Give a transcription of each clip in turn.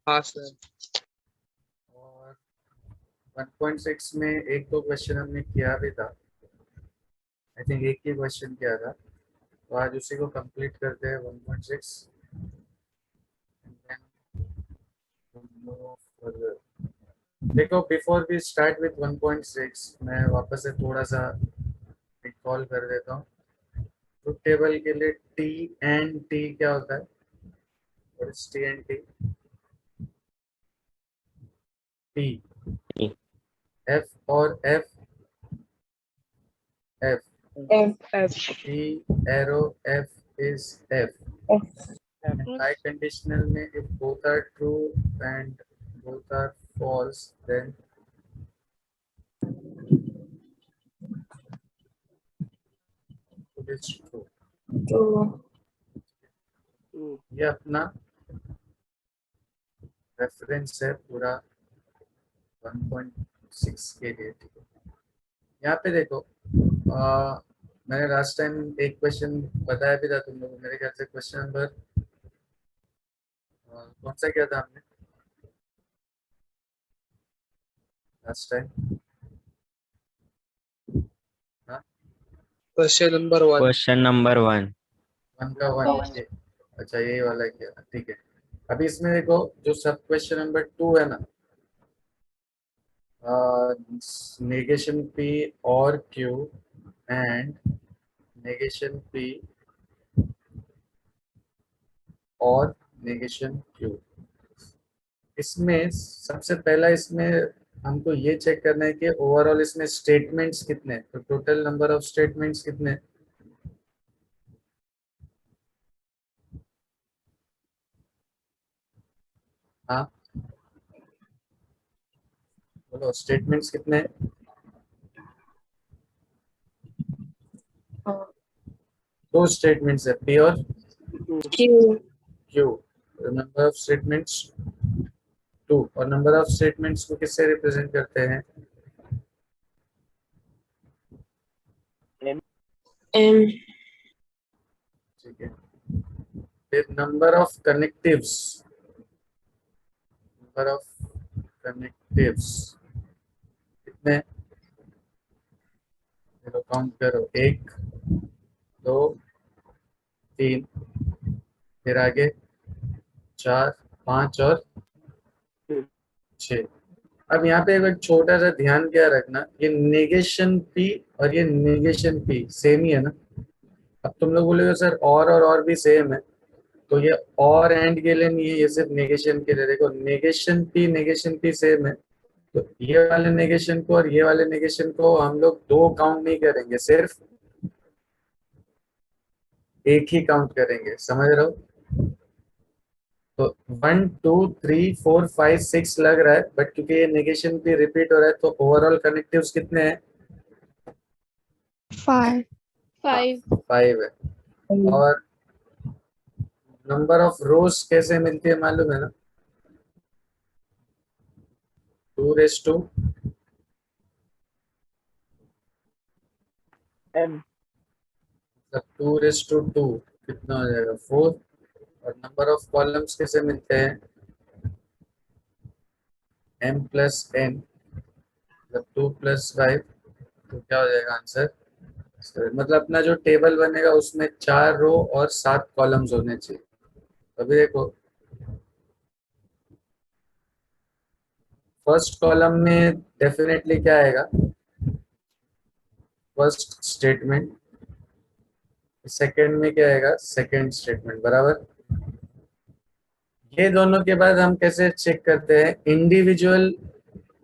हाँ सर। और 1.6 में एक दो क्वेश्चन हमने किया भी था, आई थिंक एक ही क्वेश्चन किया था, तो आज उसी को कंप्लीट करते हैं 1.6 देखो बिफोर वी स्टार्ट विथ 1.6 मैं वापस से थोड़ा सा रिकॉल कर देता हूँ। ट्रुथ टेबल के लिए टी एंड टी क्या होता है? What is T and T? T F और F F T arrow F is F and high conditional में if both are true and both are false then it is true. ये अपना reference है पूरा 1.6 के लिए, ठीक है। यहाँ पे देखो मैंने लास्ट टाइम एक क्वेश्चन बताया भी था तुम लोग, मेरे ख्याल से क्वेश्चन नंबर कौन सा किया था हमने last time? Question number 1। Question number 1 one का वन ये, अच्छा यही वाला किया था, ठीक है। अभी इसमें देखो जो सब क्वेश्चन नंबर 2 है ना, नेगेशन पी और क्यू एंड नेगेशन पी और नेगेशन क्यू, इसमें सबसे पहला इसमें हमको ये चेक करना है कि ओवरऑल इसमें स्टेटमेंट्स कितने, तो टोटल नंबर ऑफ स्टेटमेंट्स कितने? हाँ बोलो स्टेटमेंट्स कितने? दो स्टेटमेंट्स है, पी और क्यू। नंबर ऑफ स्टेटमेंट्स 2 और नंबर ऑफ स्टेटमेंट्स को किससे रिप्रेजेंट करते हैं? ठीक है। फिर number of connectives, number of connectives कितने? चलो काउंट करो, 1 2 3, फिर आगे 4 5 और 6। अब यहाँ पे एक छोटा सा ध्यान क्या रखना, ये नेगेशन पी और ये नेगेशन पी सेम ही है ना। अब तुम लोग बोलोगे सर और भी सेम है, तो ये और एंड के लिए नहीं है, ये सिर्फ नेगेशन के लिए। देखो नेगेशन पी सेम है, तो ये वाले नेगेशन को और ये वाले नेगेशन को हम लोग दो काउंट नहीं करेंगे, सिर्फ एक ही काउंट करेंगे, समझ रहे हो? तो 1 2 3 4 5 6 लग रहा है, बट क्योंकि ये नेगेशन भी रिपीट हो रहा है तो ओवरऑल कनेक्टिव्स कितने हैं? 5 5 है। और नंबर ऑफ रोज कैसे मिलती है मालूम है ना? 2 2 2 कितना हो जाएगा? 4। और नंबर ऑफ कॉलम्स कैसे मिलते हैं? m प्लस n, मतलब 2 + 5, तो क्या हो जाएगा आंसर? मतलब अपना जो टेबल बनेगा उसमें 4 रो और 7 कॉलम्स होने चाहिए। अभी देखो फर्स्ट कॉलम में डेफिनेटली क्या आएगा? First statement. सेकंड में क्या आएगा? सेकंड स्टेटमेंट, बराबर। ये दोनों के बाद हम कैसे चेक करते हैं इंडिविजुअल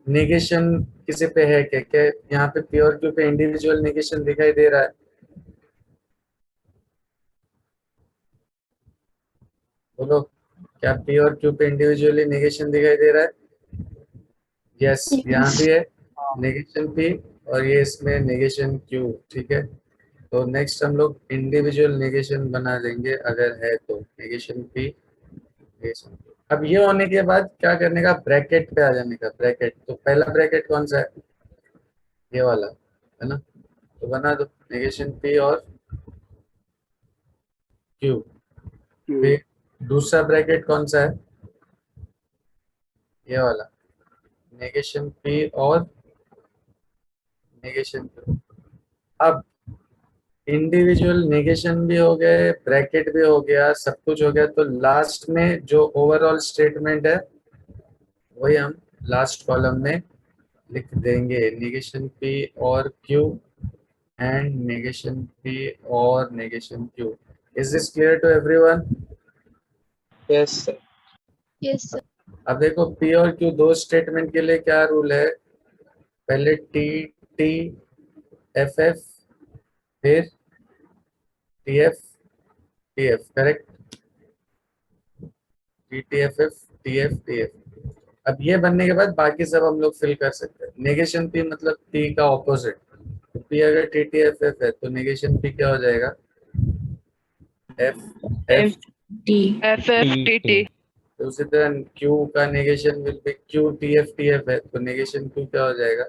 नेगेशन किसी पे है क्या? क्या यहाँ पे प्योर क्यू पे इंडिविजुअल नेगेशन दिखाई दे रहा है? बोलो क्या प्योर क्यू पे इंडिविजुअली नेगेशन दिखाई दे रहा है? यस, यहाँ भी है नेगेशन पी और ये इसमें नेगेशन क्यू, ठीक है। तो नेक्स्ट हम लोग इंडिविजुअल नेगेशन बना देंगे अगर है तो, नेगेशन पी नेगेशन। अब ये होने के बाद क्या करने का? ब्रैकेट पे आ जाने का। ब्रैकेट, तो पहला ब्रैकेट कौन सा है? ये वाला है ना, तो बना दो नेगेशन पी और क्यू। फिर दूसरा ब्रैकेट कौन सा है? ये वाला नेगेशन P और नेगेशन Q। अब इंडिविजुअल नेगेशन भी हो गए, ब्रैकेट भी हो गया, सब कुछ हो गया, तो लास्ट में जो ओवरऑल स्टेटमेंट है वही हम लास्ट कॉलम में लिख देंगे, नेगेशन P और Q एंड नेगेशन P और negation Q। Is this clear to everyone? Yes sir. Yes sir. अब देखो P और Q दो स्टेटमेंट के लिए क्या रूल है, पहले T T F F फिर T F T F, correct? T T F F T F T F। अब ये बनने के बाद बाकी सब हम लोग फिल कर सकते हैं। नेगेशन P मतलब T का ऑपोजिट, तो P अगर T T F F है तो नेगेशन P क्या हो जाएगा, F F T F F T T. तो उसी तरह Q का negation will be Q T F T F है तो नेगेशन Q क्या हो जाएगा,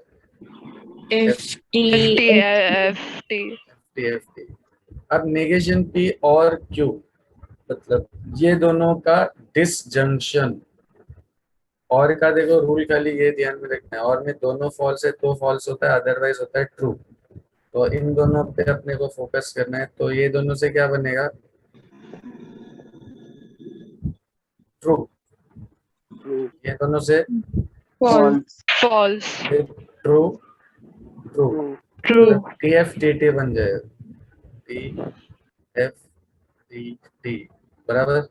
F T T F T. T F T। अब नेगेशन P और Q मतलब ये दोनों का डिसजंक्शन, और का देखो रूल खाली ये ध्यान में रखना है, और में दोनों फॉल्स है तो फॉल्स होता है, अदरवाइज होता है ट्रू। तो इन दोनों पे अपने को फोकस करना है, तो ये दोनों से क्या बनेगा, ट्रू। ये दोनों से false. False. True true, true. T F T T बन जाएगा, टी एफ टी टी बराबर।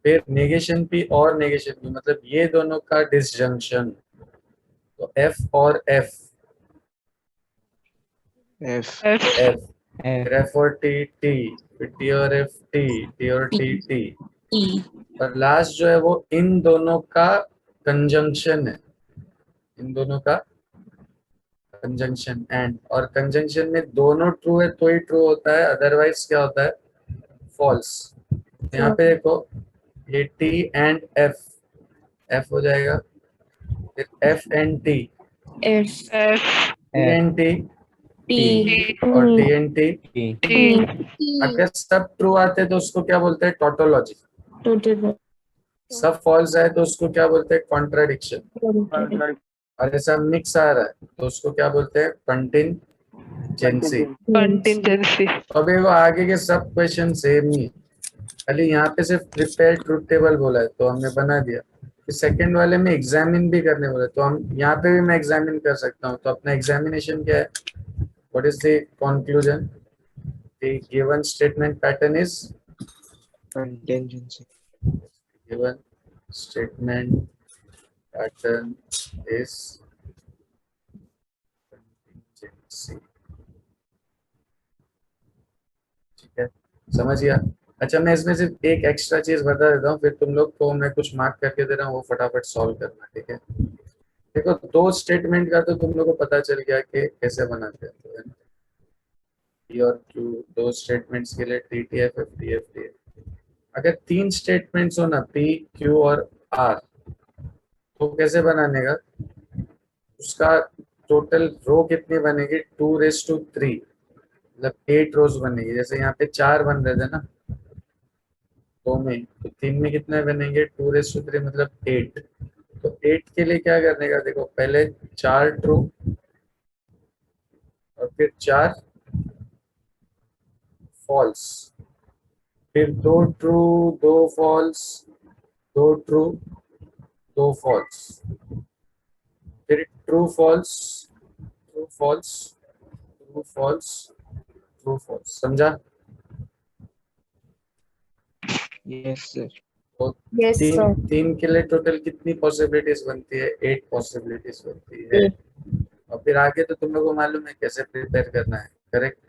फिर नेगेशन पी और नेगेशन पी मतलब ये दोनों का डिसजंक्शन, तो एफ और एफ, एफ एफ एफ फिर एफ और टी टी, फिर टी और एफ टी, टी और टी टी, ई और लास्ट जो है वो इन दोनों का कंजंक्शन है, इन दोनों का कंजंक्शन एंड, और कंजंक्शन में दोनों ट्रू है तो ही ट्रू होता है, अदरवाइज क्या होता है, फॉल्स। यहाँ पे देखो ये टी एंड एफ, एफ हो जाएगा, फिर F and T, F F T and T, T और टी एंड टी। टी। अगर सब ट्रू आते हैं तो उसको क्या बोलते हैं, टोटोलॉजी। टोटल सब फॉल्स आए तो उसको क्या बोलते हैं, कॉन्ट्राडिक्शन। और ऐसा मिक्स आ रहा है तो उसको क्या बोलते हैं, कंटिंजेंसी। कंटिंजेंसी। अभी वो आगे के सब क्वेश्चन सेम ही है, खाली यहाँ पे सिर्फ प्रिपेयर ट्रूथ टेबल बोला है तो हमने बना दिया। फिर सेकंड वाले में एग्जामिन भी करने बोले तो हम यहाँ पे भी मैं एग्जामिन कर सकता हूँ, तो अपना एग्जामिनेशन क्या है, what is the conclusion, the given statement pattern is, contingency. Given statement pattern is contingency. ठीक है, समझ गया? अच्छा मैं इसमें सिर्फ एक एक्स्ट्रा चीज बता देता हूँ, फिर तुम लोग को मैं कुछ मार्क करके दे रहा हूँ, वो फटाफट सॉल्व करना, ठीक है? देखो दो स्टेटमेंट का तो तुम लोग को पता चल गया कि कैसे बनाते हैं, तो P और Q दो स्टेटमेंट्स के लिए T T F F T F T F. अगर तीन स्टेटमेंट्स हो ना P Q और R, तो कैसे बनाने का, उसका टोटल रो कितनी बनेगी, 2 to 3, मतलब 8 रोज बनेगी। जैसे यहाँ पे 4 बन रहे थे ना दो में, तो 3 में कितने बनेंगे, 2 to 3 मतलब 8। तो 8 के लिए क्या करने का, देखो पहले 4 ट्रू और फिर 4 फॉल्स, फिर 2 ट्रू 2 फॉल्स, 2 ट्रू 2 फॉल्स, फिर true false true false true false true false, समझा? Yes sir. तो यस तीन सर तीन के लिए टोटल कितनी पॉसिबिलिटीज बनती है, 8 पॉसिबिलिटीज बनती है। और फिर आगे तो तुम लोग को मालूम है कैसे प्रिपेयर करना है, करेक्ट?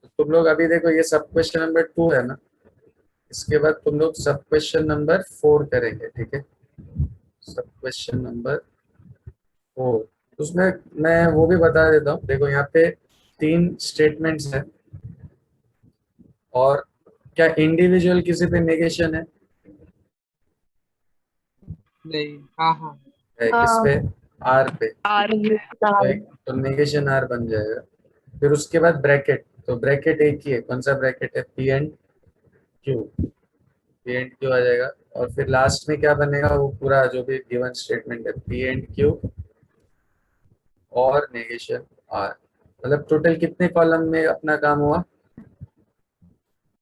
तो तुम लोग अभी देखो ये सब क्वेश्चन नंबर 2 है ना, इसके बाद तुम लोग सब क्वेश्चन नंबर 4 करेंगे, ठीक है? सब क्वेश्चन नंबर 4, उसमें मैं वो भी बता देता हूँ, देखो यहाँ पे 3 स्टेटमेंट्स हैं, और क्या इंडिविजुअल किसी पे नेगेशन नहीं। हाँ हाँ। है किस पे, आर पे, आर पे। तो एक तो नेगेशन आर बन जाएगा। फिर उसके बाद ब्रैकेट, तो ब्रैकेट एक ही है, कौन सा ब्रैकेट है, P and Q. P and Q आ जाएगा, और फिर लास्ट में क्या बनेगा, वो पूरा जो भी गिवन स्टेटमेंट है पी एंड क्यू और नेगेशन आर। मतलब टोटल कितने कॉलम में अपना काम हुआ,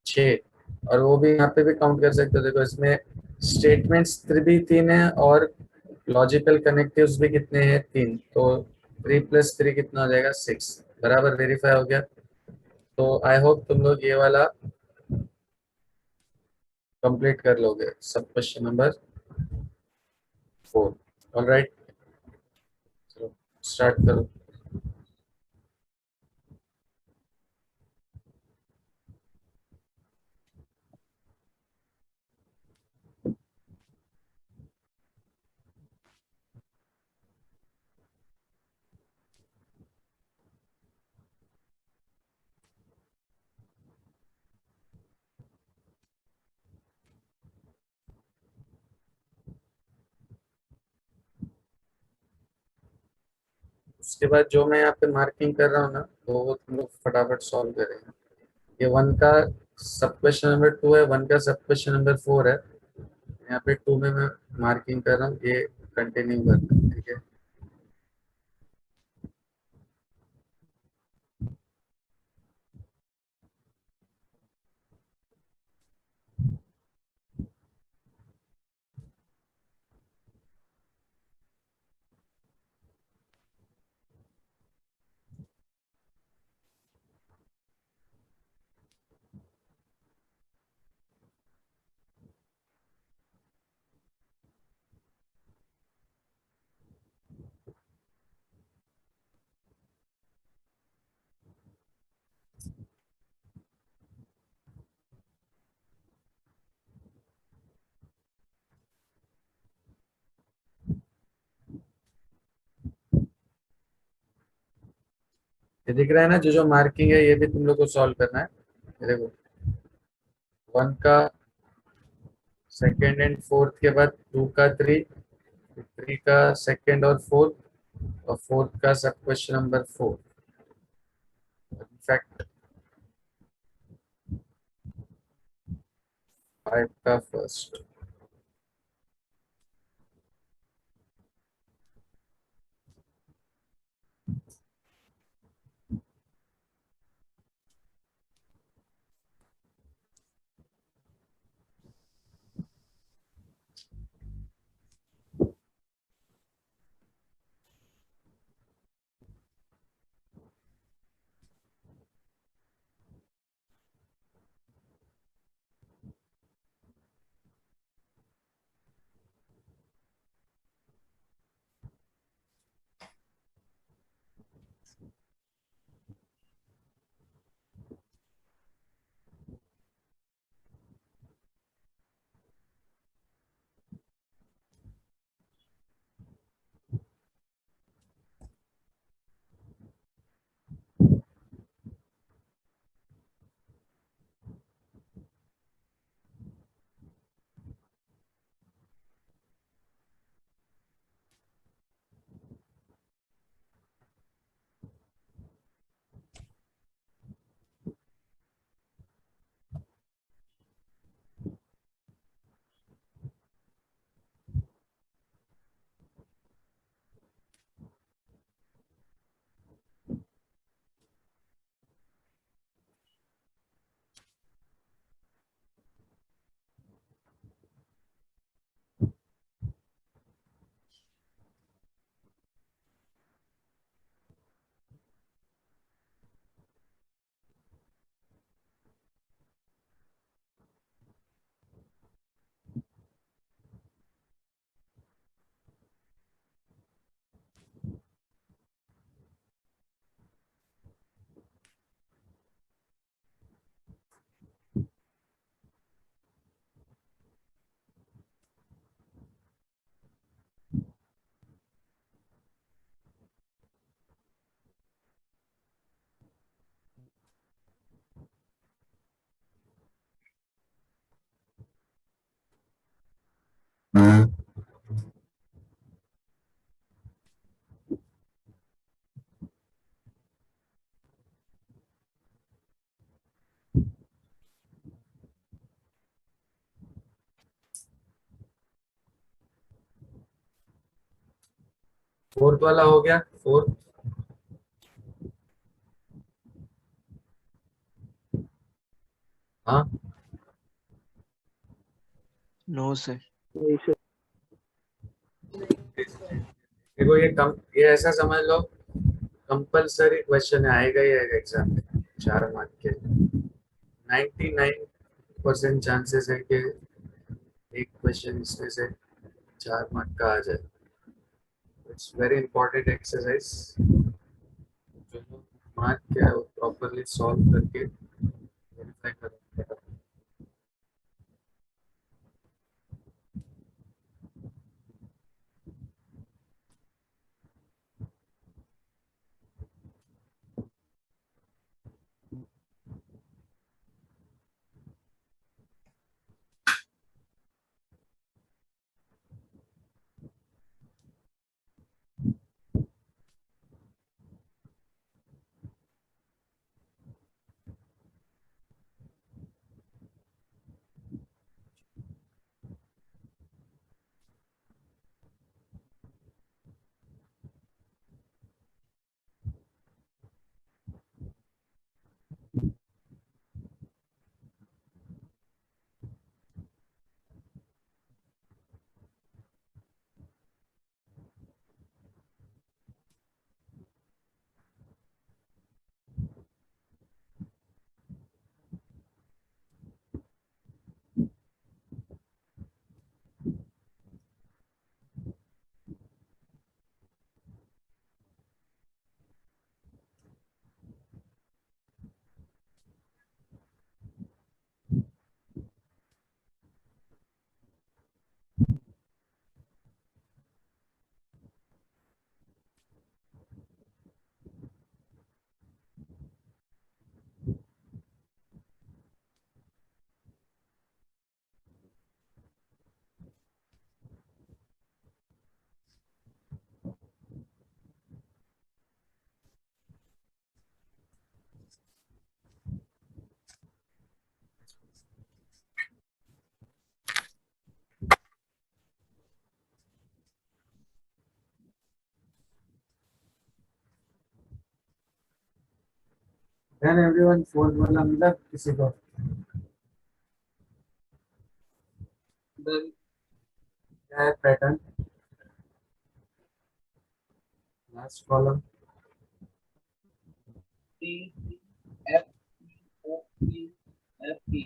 6। और वो भी यहाँ पे भी काउंट कर सकते हो, देखो इसमें स्टेटमेंट्स भी 3 है और लॉजिकल कनेक्टिव्स भी कितने हैं, 3। तो 3 + 3 कितना हो जाएगा, 6। बराबर वेरीफाई हो गया। तो आई होप तुम लोग ये वाला कंप्लीट कर लोगे, सब क्वेश्चन नंबर 4। ऑलराइट, चलो स्टार्ट करो। उसके बाद जो मैं यहाँ पे मार्किंग कर रहा हूँ ना, तो वो तुम लोग फटाफट सॉल्व करेंगे। ये 1 का सब क्वेश्चन नंबर 2 है, 1 का सब क्वेश्चन नंबर 4 है। यहाँ पे 2 में मैं मार्किंग कर रहा हूँ, ये कंटिन्यू करना है, ठीक है। ये दिख रहा है ना, जो जो मार्किंग है ये भी तुम लोग को सॉल्व करना है। ये देखो 1 का सेकेंड एंड फोर्थ के बाद 2 का 3, 3 का सेकेंड और फोर्थ, और फोर्थ का सब क्वेश्चन नंबर 4। इनफैक्ट 5 का फर्स्ट। फोर्थ वाला हो गया, फोर्थ। हाँ, No, sir. देखो ये ऐसा समझ लो, कंपलसरी क्वेश्चन आएगा ही आएगा एग्जाम में, 4 मार्क के। 99% चांसेस है कि एक क्वेश्चन इसमें से 4 मार्क का आ जाए। इट्स वेरी इंपॉर्टेंट एक्सरसाइज, जो लोग मार्क क्या है वो प्रॉपरली सॉल्व करके वेरीफाई करो। Then everyone फोर्थ वाला मिला किसी को? Then क्या है pattern? Last column. T F O P F E.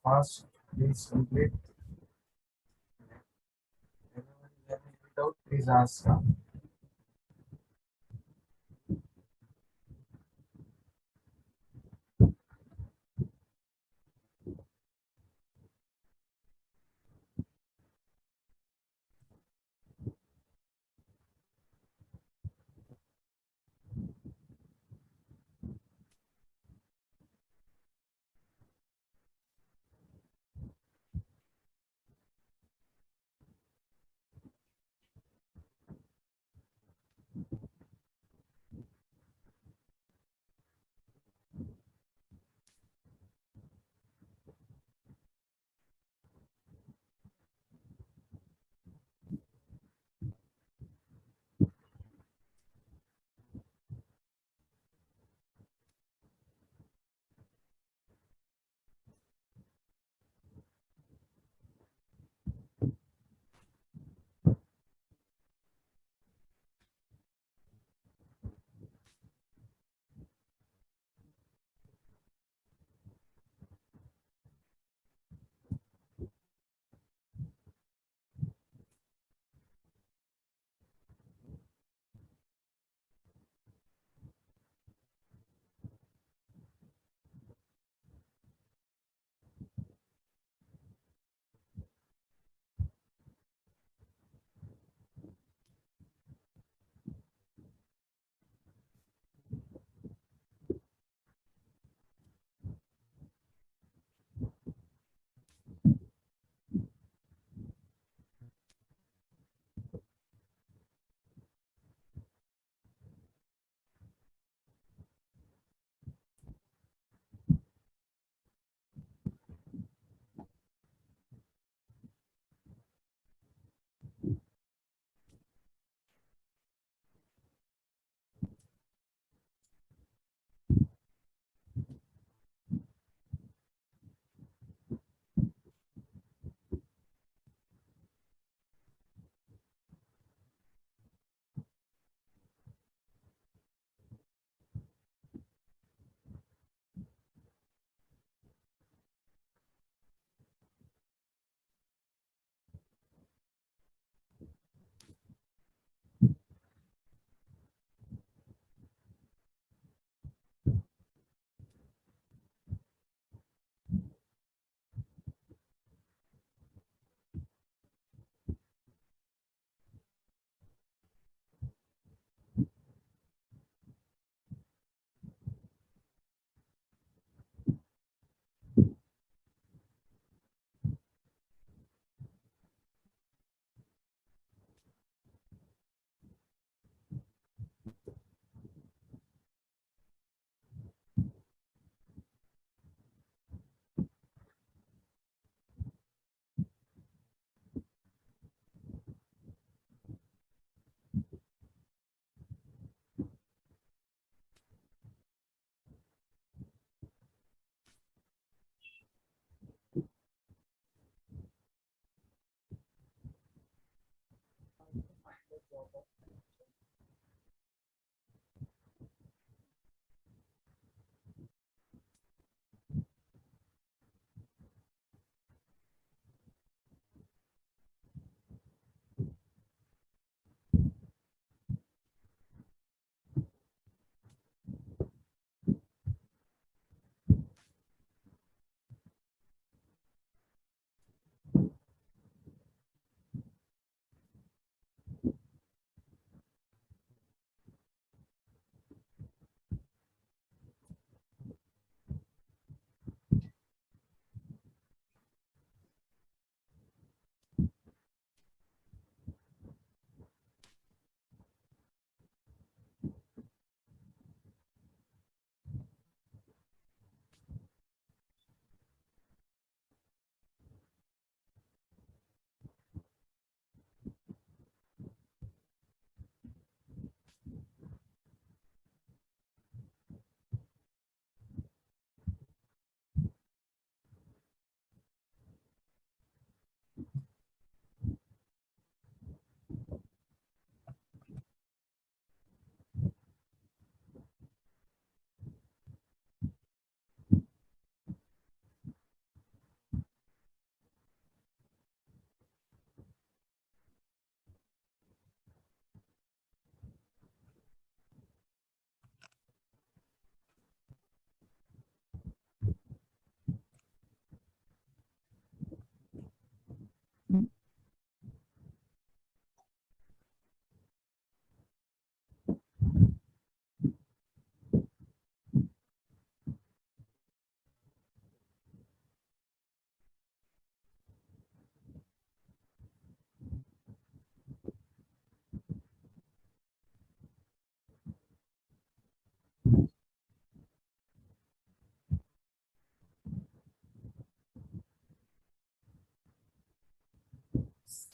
Fast, please complete. Without please ask.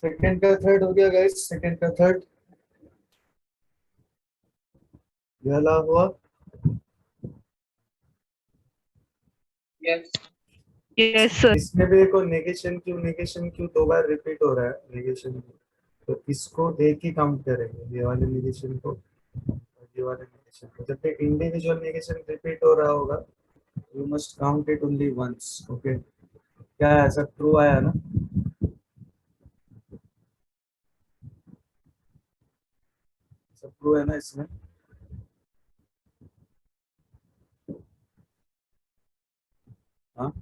Second का थर्ड हो गया गाइस, सेकंड का थर्ड गला हुआ। Yes. Yes, sir. इसमें भी देखो नेगेशन क्यों दो बार रिपीट हो रहा है नेगेशन, तो इसको एक ही काउंट करेंगे, ये वाले नेगेशन को और ये वाले नेगेशन को। जब तक इंडिविजुअल नेगेशन रिपीट हो रहा होगा you must count it only once. Okay, क्या है, सब ट्रू आया ना? सब ट्रू है ना इसमें? हाँ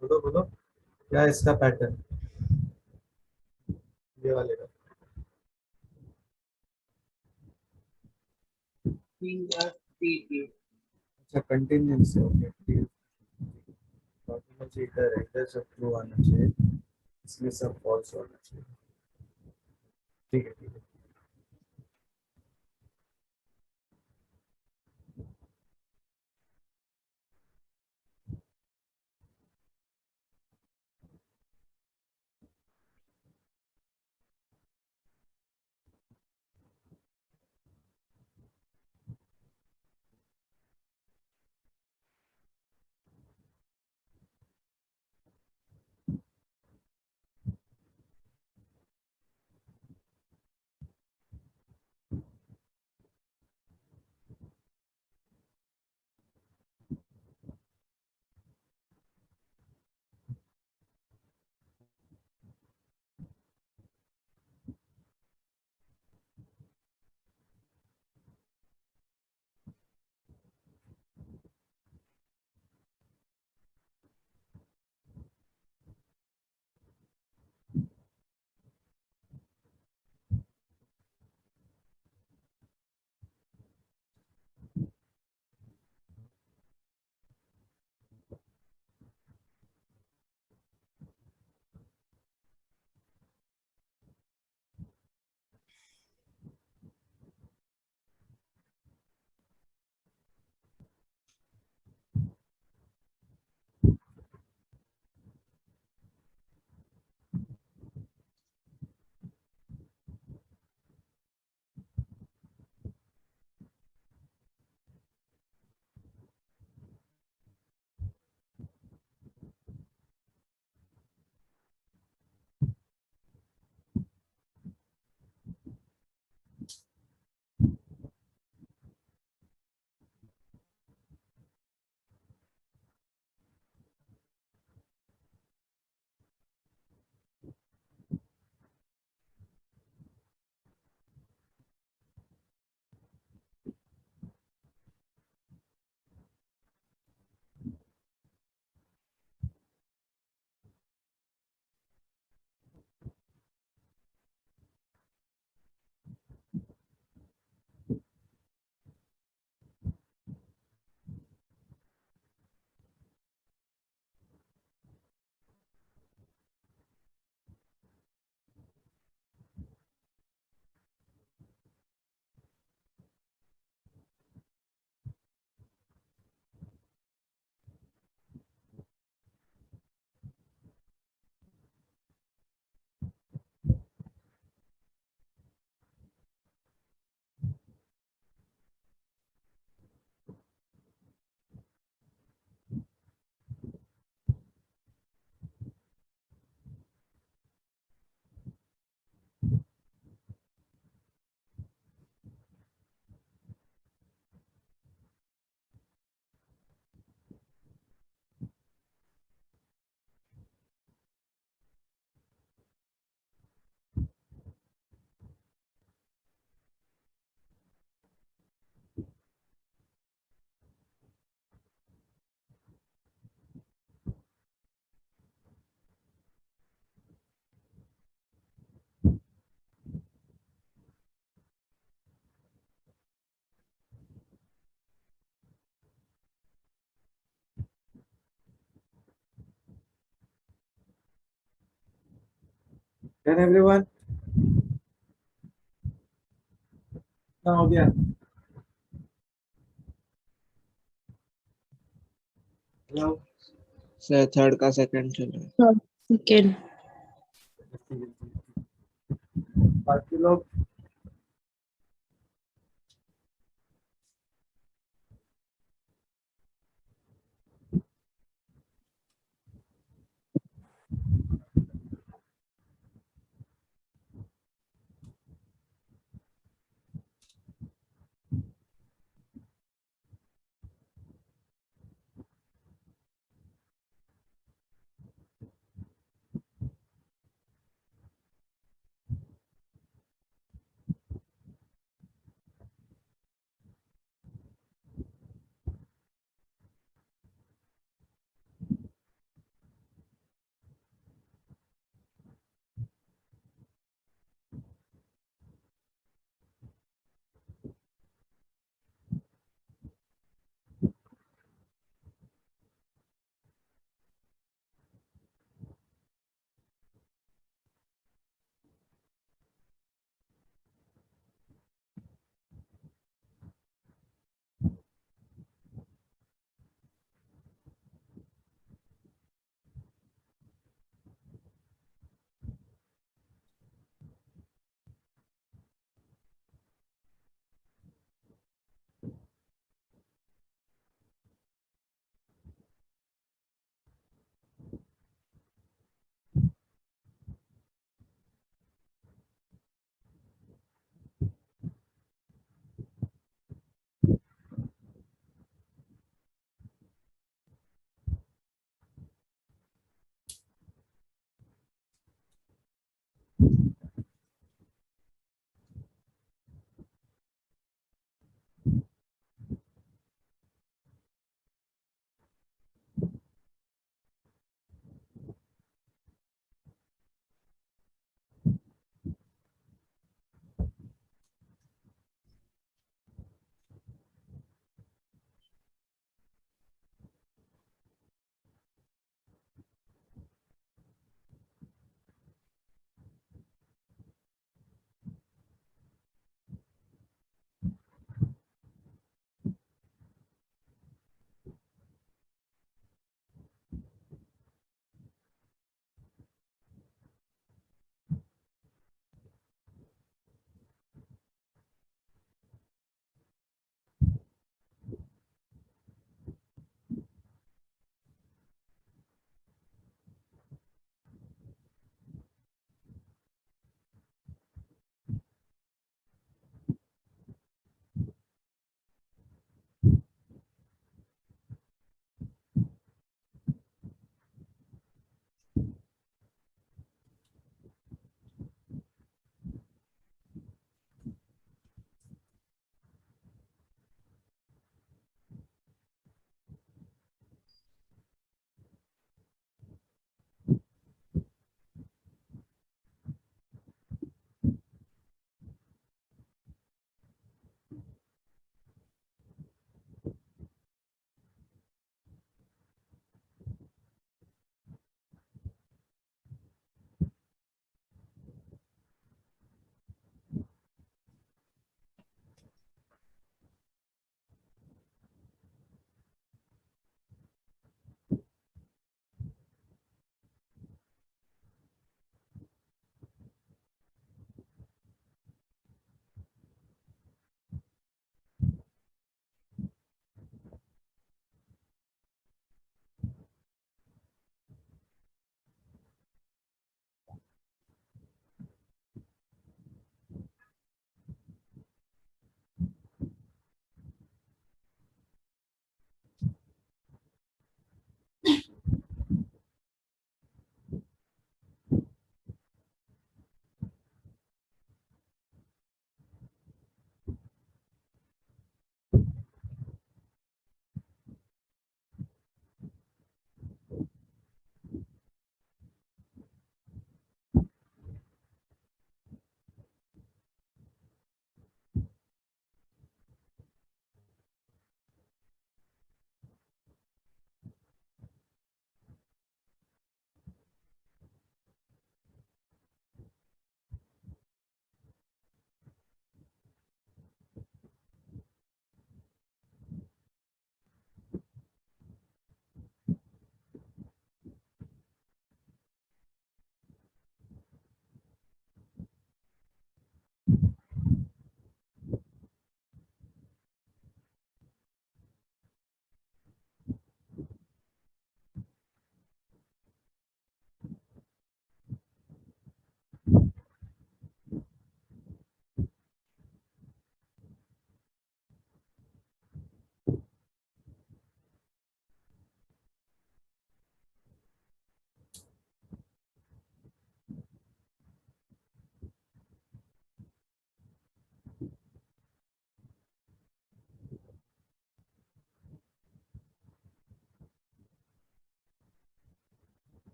बोलो बोलो, क्या है इसका पैटर्न ये वाले का? PFPP. अच्छा कंटिन्यूंसी, ओके। बाकी मुझे इधर है, इधर सब ट्रू आना चाहिए, इसमें सब फॉल्स होना चाहिए। ठीक है ठीक है। Done everyone? ना हो गया? हेलो सर थर्ड का सेकंड चल रहा है। Second. ठीक है, ठीक है। बाकी लोग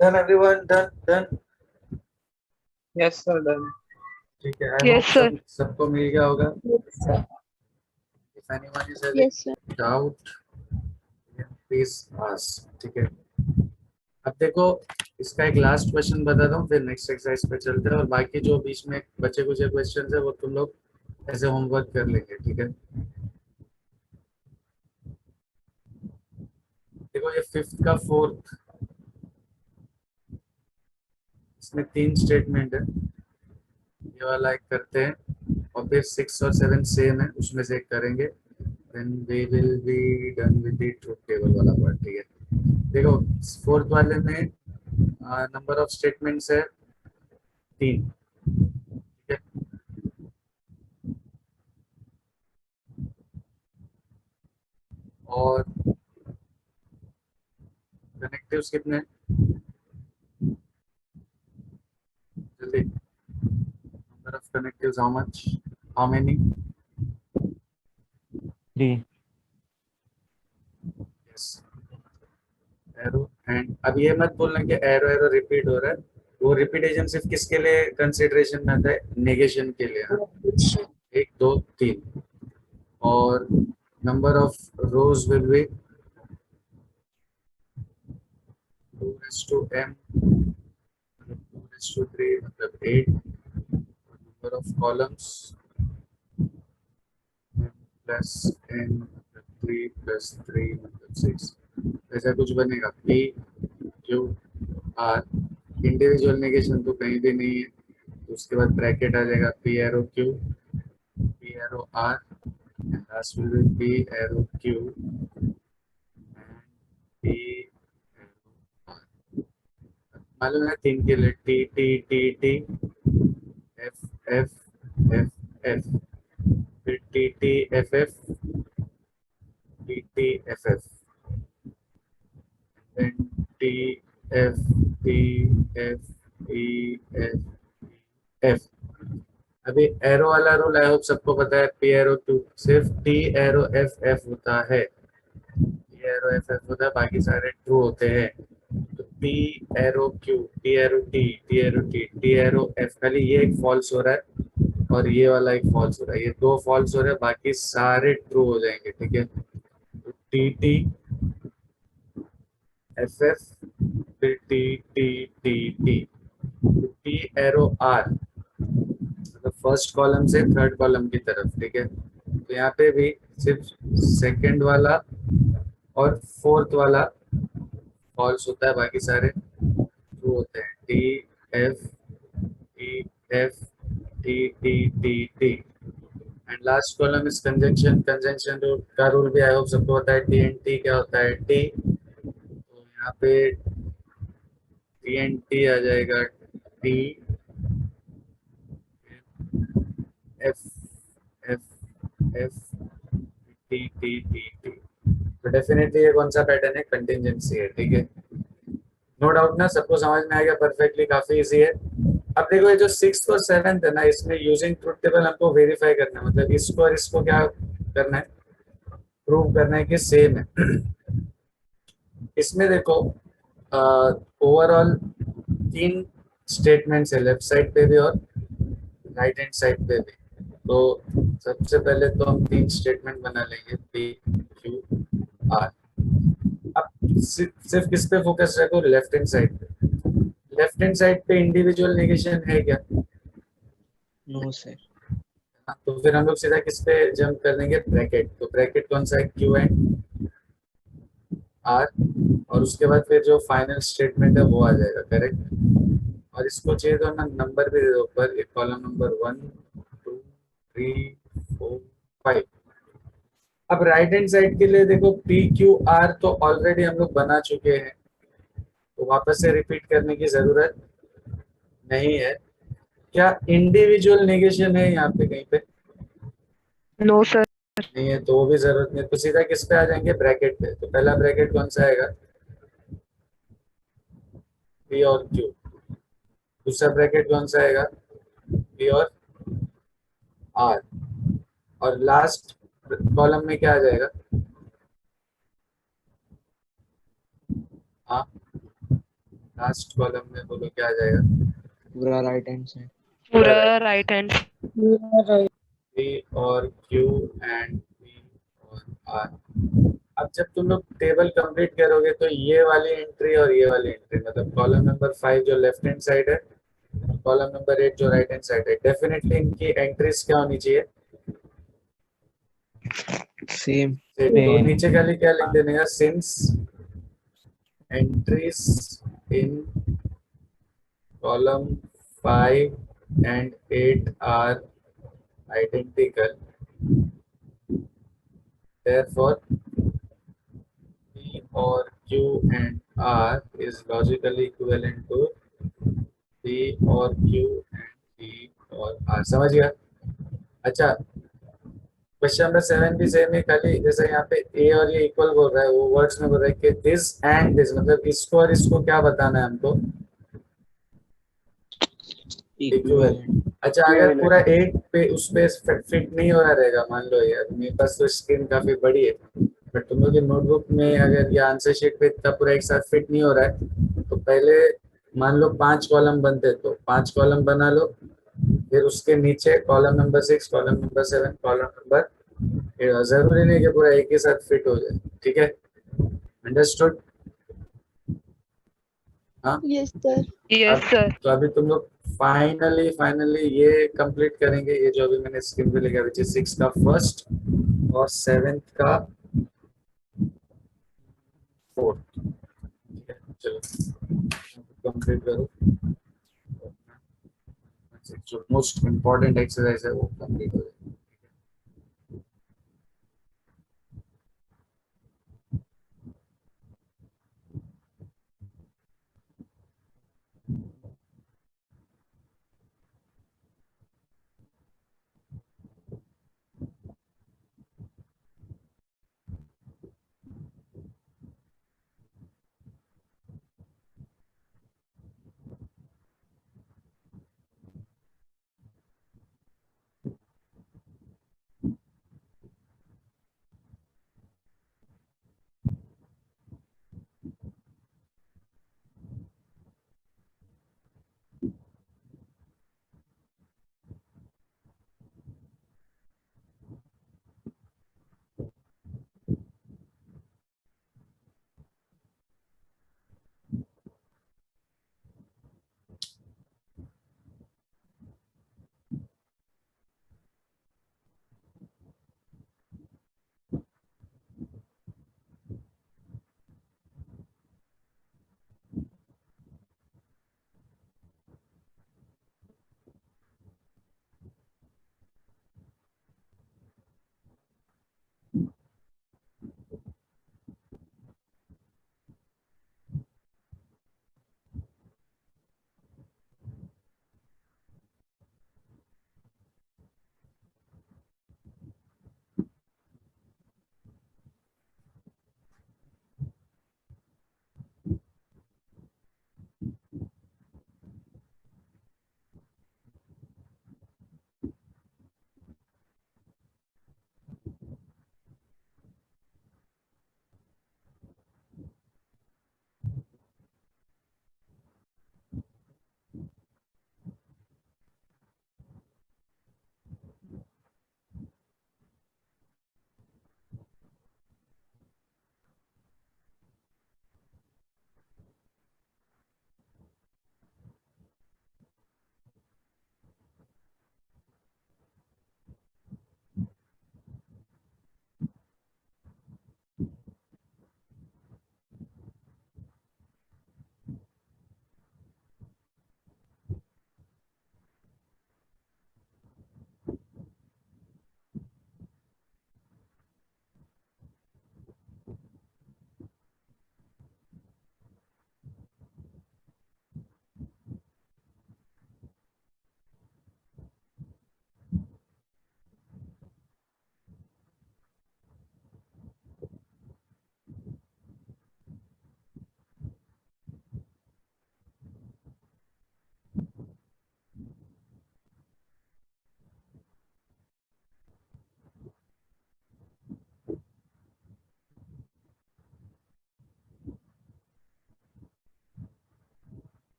done everyone, done. Yes, sir, done. ठीक है, आई Yes, होप sir. सबको मिल गया होगा. Yes, sir. If anyone is Yes, having sir. Doubt please ask. ठीक है, अब देखो इसका एक लास्ट क्वेश्चन बताता हूँ, फिर नेक्स्ट एक्सरसाइज पे चलते हैं, और बाकी जो बीच में बचे कुछ क्वेश्चन है वो तुम लोग ऐसे होमवर्क कर लेंगे. ठीक है, देखो ये फिफ्थ का फोर्थ, इसमें 3 स्टेटमेंट है. ये वाला एक करते हैं, और फिर 6 और 7 सेम है, उसमें से एक करेंगे. Then we will be done with the truth table वाला पार्ट. ठीक है, देखो फोर्थ वाले में नंबर ऑफ स्टेटमेंट्स है 3. ठीक है, और कनेक्टिव्स कितने हैं? जल्दी, number of connectives how much, how many? 3. Yes, arrow. And अब ये मत बोलना कि एरो एरो रिपीट हो रहा है. वो रिपीटेशन सिर्फ किसके लिए कंसिडरेशन में आता है? नेगेशन के लिए. हाँ, 1 2 3. और number of rose will be 2 m, 2 3 मतलब 8. Number of columns plus n मतलब 3 प्लस 3 मतलब 6. ऐसा कुछ बनेगा. p q r, individual negation तो कहीं भी नहीं है, तो उसके बाद ब्रैकेट आ जाएगा p arrow q, p arrow r, and last will be p arrow q and p arrow r. मालूम है 3 के लिए t t t t f f f f, फिर t t f f t t f f, then t f t f e f f. अभी arrow वाला rule I hope सबको पता है. पी एरो क्यू सिर्फ T arrow F F होता है, T arrow F F होता है, बाकी सारे ट्रू होते हैं. तो T arrow Q, T arrow T, T arrow T, T arrow F, खाली ये एक फॉल्स हो रहा है और ये वाला एक फॉल्स हो रहा है. ये 2 फॉल्स हो रहे हैं, बाकी सारे ट्रू हो जाएंगे. ठीक है, तो टी टी एफ एफ, फिर T T T T, T arrow R मतलब फर्स्ट कॉलम से थर्ड कॉलम की तरफ. ठीक है, तो यहाँ पे भी सिर्फ सेकंड वाला और फोर्थ वाला फॉल्स होता है, बाकी सारे ट्रू होते हैं. T F T F T T T T. And last column is conjunction. Conjunction का रूल भी आई होप सबको पता है. टी एन टी क्या होता है? टी. तो यहाँ पे टी एन टी आ जाएगा T F F F T T T T. तो डेफिनेटली ये कौन सा पैटर्न है? कंटिंजेंसी है. ठीक है, नो डाउट ना, सबको समझ में आ गया परफेक्टली, काफी इजी है. अब देखो ये जो 6th और 7th है ना, इसमें यूजिंग ट्रुथ टेबल हमको वेरीफाई करना है, मतलब इसको और इसको क्या करना है? प्रूव करना है कि सेम है. इसमें देखो ओवरऑल 3 स्टेटमेंट्स है, लेफ्ट साइड पे भी और राइट हैंड साइड पे भी. तो सबसे पहले तो हम 3 स्टेटमेंट बना लेंगे, पी क्यू आर. अब सिर्फ किस पे फोकस रखो? लेफ्ट हैंड साइड पे. लेफ्ट हैंड साइड पे इंडिविजुअल नेगेशन है क्या? No, sir. तो फिर हम लोग सीधा किस पे जंप कर देंगे? ब्रैकेट. तो ब्रैकेट कौन सा है? क्यू एंड आर, और उसके बाद फिर जो फाइनल स्टेटमेंट है वो आ जाएगा. करेक्ट. और इसको चाहिए तो ना नंबर भी दे दो ऊपर, एक कॉलम नंबर 1 2 3 4 5. अब राइट हैंड साइड के लिए देखो पी क्यू आर तो ऑलरेडी हम लोग बना चुके हैं, तो वापस से रिपीट करने की जरूरत नहीं है. क्या इंडिविजुअल नेगेशन है यहाँ पे कहीं पे? No, sir. नहीं है, तो वो भी जरूरत नहीं. तो सीधा किस पे आ जाएंगे? ब्रैकेट पे. तो पहला ब्रैकेट कौन सा आएगा? पी और क्यू. दूसरा ब्रैकेट कौन सा आएगा? पी और आर. और लास्ट कॉलम में क्या आ जाएगा? हाँ, लास्ट कॉलम में बोलो क्या आ जाएगा? पूरा राइट हैंड साइड। पूरा राइट हैंड। right. P और Q एंड P और R। अब जब तुम लोग टेबल कंप्लीट करोगे तो ये वाली एंट्री और ये वाली एंट्री, मतलब कॉलम नंबर 5 जो लेफ्ट हैंड साइड है, कॉलम नंबर 8 जो राइट हैंड साइड है, डेफिनेटली इनकी एंट्रीज क्या होनी चाहिए? सेम। तो नीचे खाली क्या लिख देने का? Since entries in column 5 and 8 are identical, therefore P or Q and R is logically equivalent to P or Q and P or R। समझ गया? अच्छा, क्वेश्चन नंबर 7 भी सेम है, खाली जैसे यहाँ पे ए और ये इक्वल बोल रहा है, वो वर्ड्स में बोल रहा है कि दिस एंड दिस, मतलब इसको और इसको क्या बताना है हमको? इक्वल। अच्छा, अगर पूरा 8 पे उस पे फिट नहीं हो रहा रहेगा, मान लो यार मेरे पास तो स्क्रीन काफी बड़ी है, बट तुम लोग की नोटबुक में अगर या आंसर शीट पे इतना पूरा एक साथ फिट नहीं हो रहा है, तो पहले मान लो 5 कॉलम बनते, तो 5 कॉलम बना लो, फिर उसके नीचे column number 6, column number 7, column number, जरूरी नहीं कि पूरा एक ही साथ फिट हो जाए, ठीक है? अंडरस्टूड? हाँ। Yes, sir. Yes sir. तो अभी तुम लोग फाइनली ये कंप्लीट करेंगे, ये जो अभी मैंने स्क्रीन पे लिखा, विच इज 6 का फर्स्ट और 7 का फोर्थ, ठीक है? चलो कंप्लीट करो, जो मोस्ट इम्पोर्टेंट एक्सरसाइज है वो कंप्लीट हो जाए।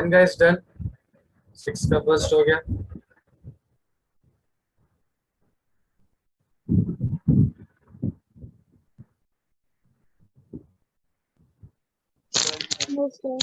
10 guys done. 6 का फर्स्ट हो गया. No, sir.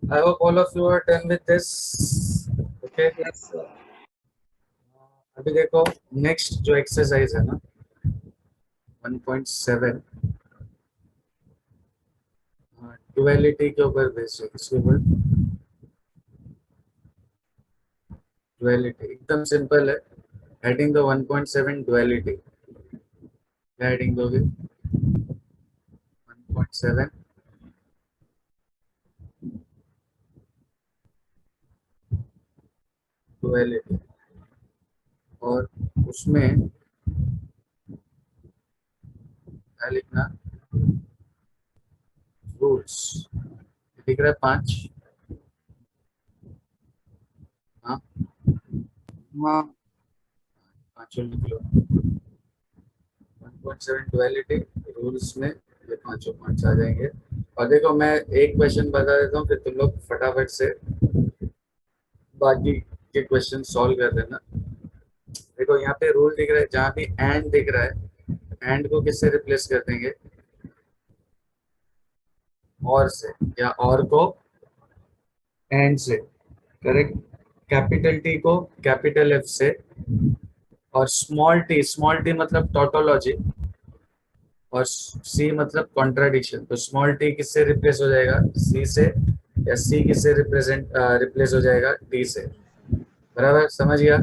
I hope all of you are done with this. Okay. Yes, sir. अभी देखो नेक्स्ट जो एक्सरसाइज है ना 1.7 डुअलिटी के ऊपर बेस्ड है. किसके ऊपर? डुअलिटी. एकदम सिंपल है. हेडिंग दो 1.7 डुअलिटी. क्या हेडिंग दोगे? 1.7 डुअलिटी. और उसमें क्या लिखना? रूल्स. दिख रहा है 5. हाँ हाँ. 5 लिख लो. 1.7 डुअलिटी रूल्स में ये 5 पॉइंट्स आ जाएंगे. और देखो मैं एक क्वेश्चन बता देता हूँ फिर तुम लोग फटाफट से बाकी के क्वेश्चन सॉल्व कर देना. देखो यहाँ पे रूल दिख रहा है. जहाँ भी एंड दिख रहा है एंड को किससे रिप्लेस कर देंगे? और से. या और को एंड से. करेक्ट. कैपिटल टी को कैपिटल एफ से. और स्मॉल टी मतलब टोटोलॉजी. और सी मतलब कॉन्ट्राडिक्शन. तो स्मॉल टी किससे रिप्लेस हो जाएगा? सी से. या सी किससे रिप्लेस हो जाएगा? टी से. बराबर समझ गया.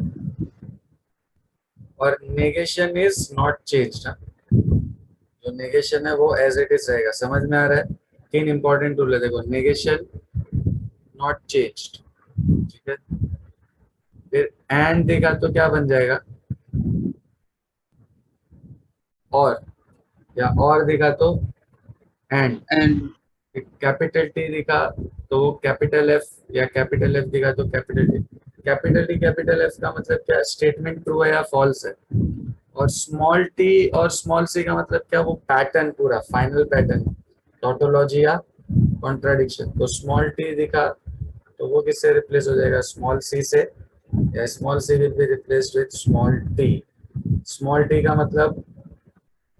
और नेगेशन इज नॉट चेंज. जो नेगेशन है वो एज इट इज रहेगा. समझ में आ रहा है? 3 इंपॉर्टेंट रूल है. देखो नेगेशन नॉट चेंज्ड. ठीक है. फिर एंड देखा तो क्या बन जाएगा? और. या और दिखा तो एंड. एंड. कैपिटल टी दिखा तो वो कैपिटल एफ. या कैपिटल एफ दिखा तो capital T. Capital T capital F का मतलब क्या? स्टेटमेंट ट्रू है या फॉल्स है. और स्मॉल टी और स्मॉल सी का मतलब क्या? वो पैटर्न पूरा फाइनल पैटर्न. टोटोलॉजी या कॉन्ट्राडिक्शन. तो स्मॉल टी दिखा तो वो किससे रिप्लेस हो जाएगा? स्मॉल सी से. या small C will be replaced with small T. Small T का मतलब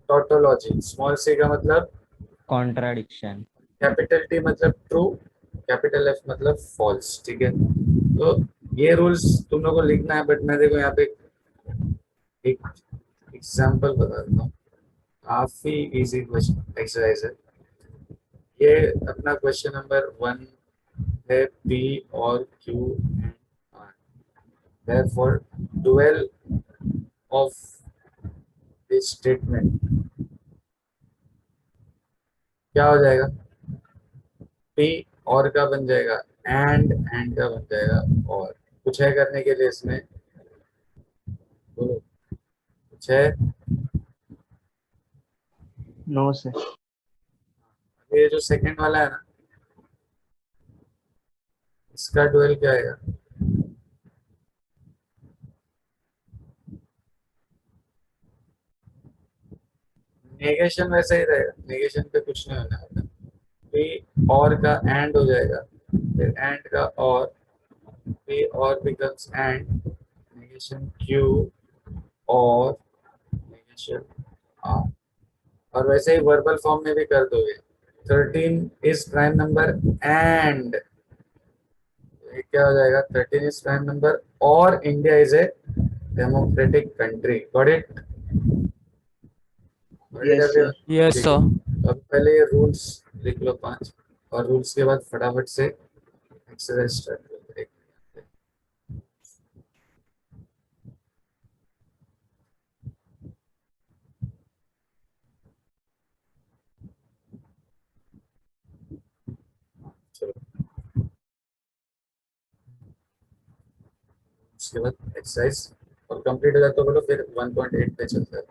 टोटोलॉजी. स्मॉल सी का मतलब कॉन्ट्राडिक्शन. कैपिटल टी मतलब ट्रू, कैपिटल एफ मतलब फॉल्स, ठीक है। तो ये रूल्स तुम लोगों को लिखना है, बट मैं देखो यहाँ पे एक एग्जांपल बता देता हूँ, काफी इजी क्वेश्चन एक्सरसाइज है ये। अपना क्वेश्चन नंबर 1 है, पी और Q and R, therefore dual of this statement क्या हो जाएगा, पी और का बन जाएगा, एंड का बन जाएगा, और कुछ है करने के लिए इसमें, बोलो कुछ है। No sir. ये जो सेकंड वाला है ना, इसका डुअल क्या आएगा, नेगेशन वैसे ही रहेगा, नेगेशन पे कुछ नहीं होने वाला। पी और का एंड हो जाएगा, फिर एंड का और, पी और बिकम्स एंड, नेगेशन क्यू और नेगेशन आर, और वैसे ही वर्बल फॉर्म में भी कर दोगे। 13 इज प्राइम नंबर एंड, क्या हो जाएगा, 13 इज प्राइम नंबर और India is a democratic country. Got it, got it yes sir. Everyone. Yes ठीक है, सर। तो अब पहले ये रूल्स लिख लो 5, और रूल्स के बाद फटाफट से एक्सरसाइज स्टार्ट करो। चलो उसके बाद एक्सरसाइज और कंप्लीट हो जाए तो बोलो, फिर 1.8 पे चलता है।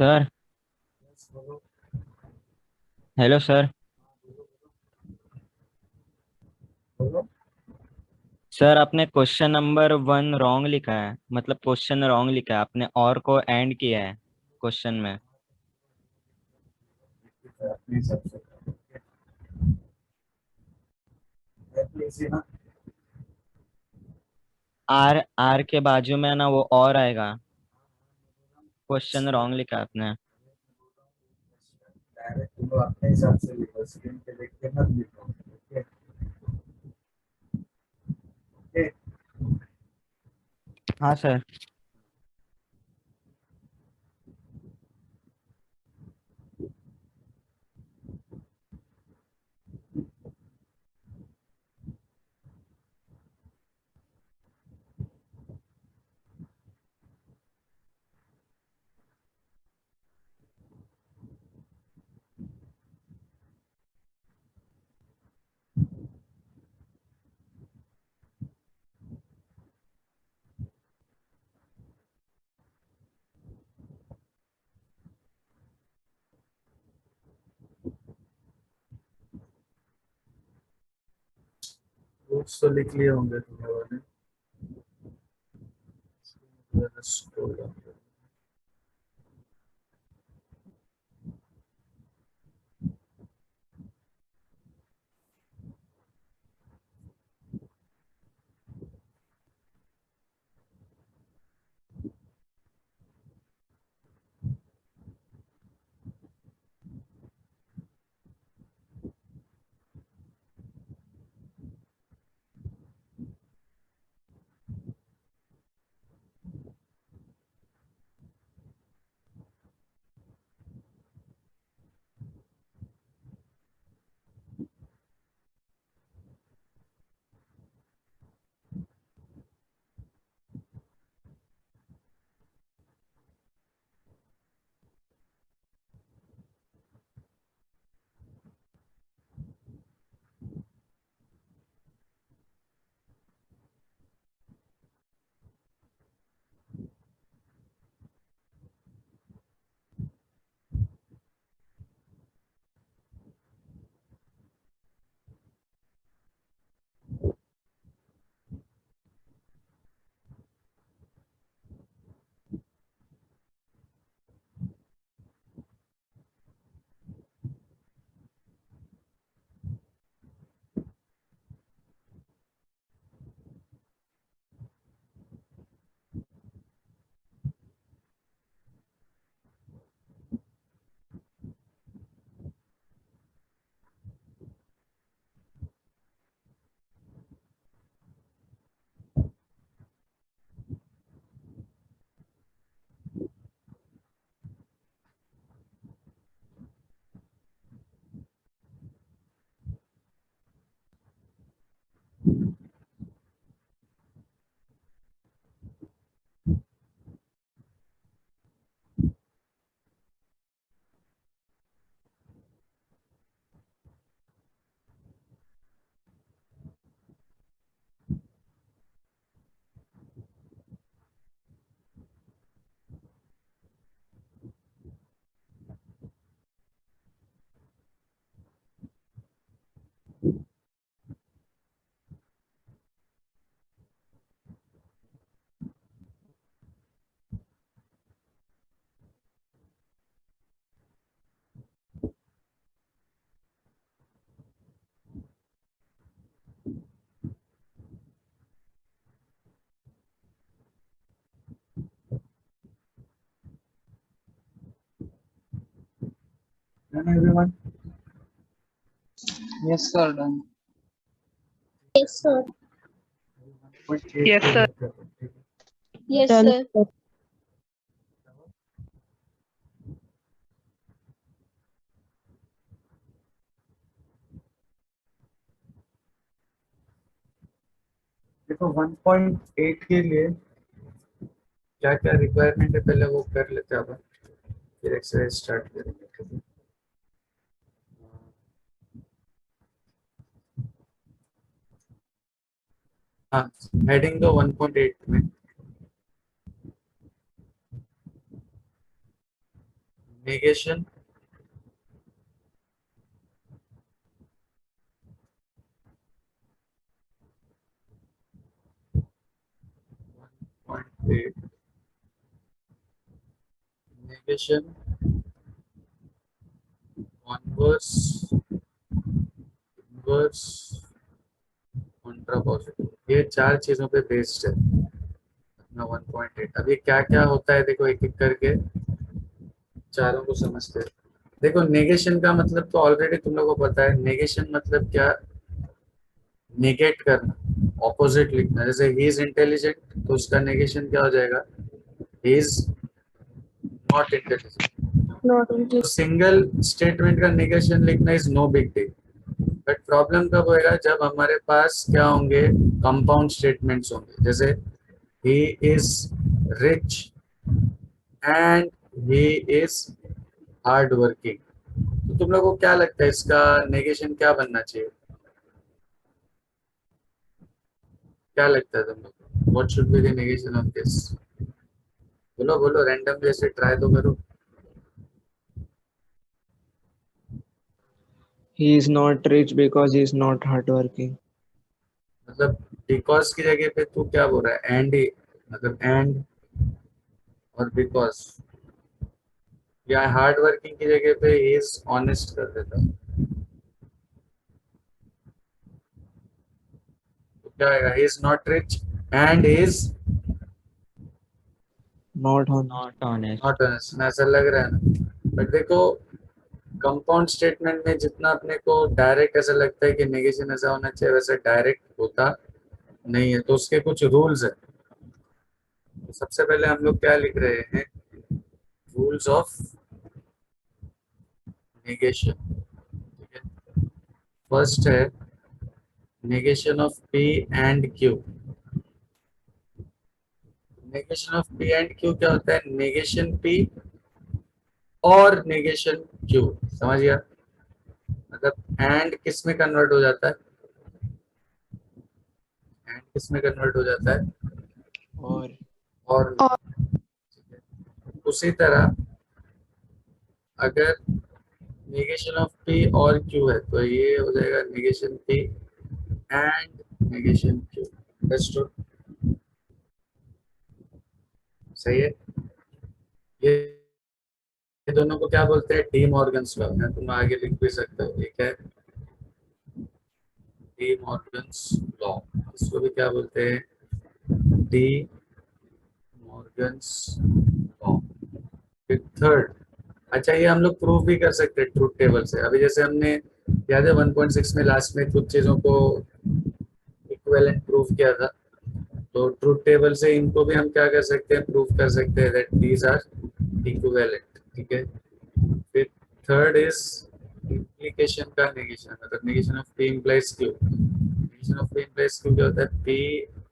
सर, बोलो। Hello sir. बोलो। सर आपने क्वेश्चन नंबर 1 रॉन्ग लिखा है, मतलब क्वेश्चन रॉन्ग लिखा है आपने, और को एंड किया है क्वेश्चन में। अपने हिसाब से प्लीज ना। आर आर के बाजू में ना वो और आएगा। क्वेश्चन रॉन्ग लिखा है आपने। डायरेक्ट तुम लोग अपने हिसाब से लिखो, स्क्रीन पे देख के मत लिखो। Okay okay. हाँ सर। रूट्स तो लिख लिए होंगे तुम लोगों ने। जरा scroll down करो। Done everyone? Yes, sir. Done. Yes, sir. 1.8 Yes, पे sir. work करो, ठीक है? Yes, Done, sir. sir. देखो 1.8 के लिए क्या क्या रिक्वायरमेंट है पहले वो कर लेते हैं अपन, फिर एक्सरसाइज स्टार्ट करेंगे, ठीक है? हाँ, हेडिंग दो 1.8 में negation, negation, converse, inverse, contrapositive, ये 4 चीजों पे बेस्ड है अपना 1.8। अभी क्या क्या होता है देखो एक एक करके चारों को समझते हैं। देखो नेगेशन का मतलब तो ऑलरेडी तुम लोगों को पता है। नेगेशन मतलब क्या? नेगेट करना, ऑपोजिट लिखना। जैसे ही इज इंटेलिजेंट तो उसका नेगेशन क्या हो जाएगा? He is not intelligent. Not तो interested. सिंगल स्टेटमेंट का नेगेशन लिखना is no big deal. But problem कब होएगा? जब हमारे पास क्या होंगे? कंपाउंड स्टेटमेंट्स होंगे। जैसे he is rich and he is hard working. तो तुम लोगों को क्या लगता है इसका नेगेशन क्या बनना चाहिए? क्या लगता है तुम लोग को? What should be the negation of this? बोलो बोलो, रैंडमली ऐसे ट्राई तो करो। He is not rich because he is not hardworking. मतलब बिकॉज की जगह पे तू क्या बोल रहा है? एंड ही, मतलब एंड और बिकॉज, या हार्ड वर्किंग की जगह पे ही इज ऑनेस्ट कर देता हूँ। तो क्या आएगा? ही is not rich and is Not honest. Not honest. Not honest. ऐसा लग रहा है ना? बट देखो कंपाउंड स्टेटमेंट में जितना अपने को डायरेक्ट ऐसा लगता है कि नेगेशन ऐसा होना चाहिए, वैसे डायरेक्ट होता नहीं है। तो उसके कुछ रूल्स है। तो सबसे पहले हम लोग क्या लिख रहे हैं? Rules of negation. ठीक है, फर्स्ट है negation of P and Q. Negation of P and Q क्या होता है? नेगेशन पी और नेगेशन क्यू। समझ गया? मतलब एंड किस में कन्वर्ट हो जाता है? एंड किस में कन्वर्ट हो जाता है? और ठीक है। उसी तरह अगर नेगेशन ऑफ पी और क्यू है तो ये हो जाएगा negation P and negation Q. Understood? सही है। ये दोनों को क्या बोलते हैं? D Morgan's law. मैं तुम आगे लिख भी सकते हो। एक है डी मॉर्गन्स लॉ, इसको भी क्या बोलते हैं? D Morgan's law. फिर थर्ड, अच्छा ये हम लोग प्रूव भी कर सकते हैं ट्रूथ टेबल से। अभी जैसे हमने याद है 1.6 में लास्ट में कुछ चीजों को इक्विवेलेंट प्रूव किया था। तो ट्रूथ टेबल से इनको भी हम क्या कर सकते हैं? प्रूव कर सकते हैं दैट दीज आर इक्विवेलेंट। ठीक है। फिर थर्ड इज इम्प्लीकेशन का नेगेशन, मतलब negation of P implies Q. Negation of P implies Q क्या होता है? P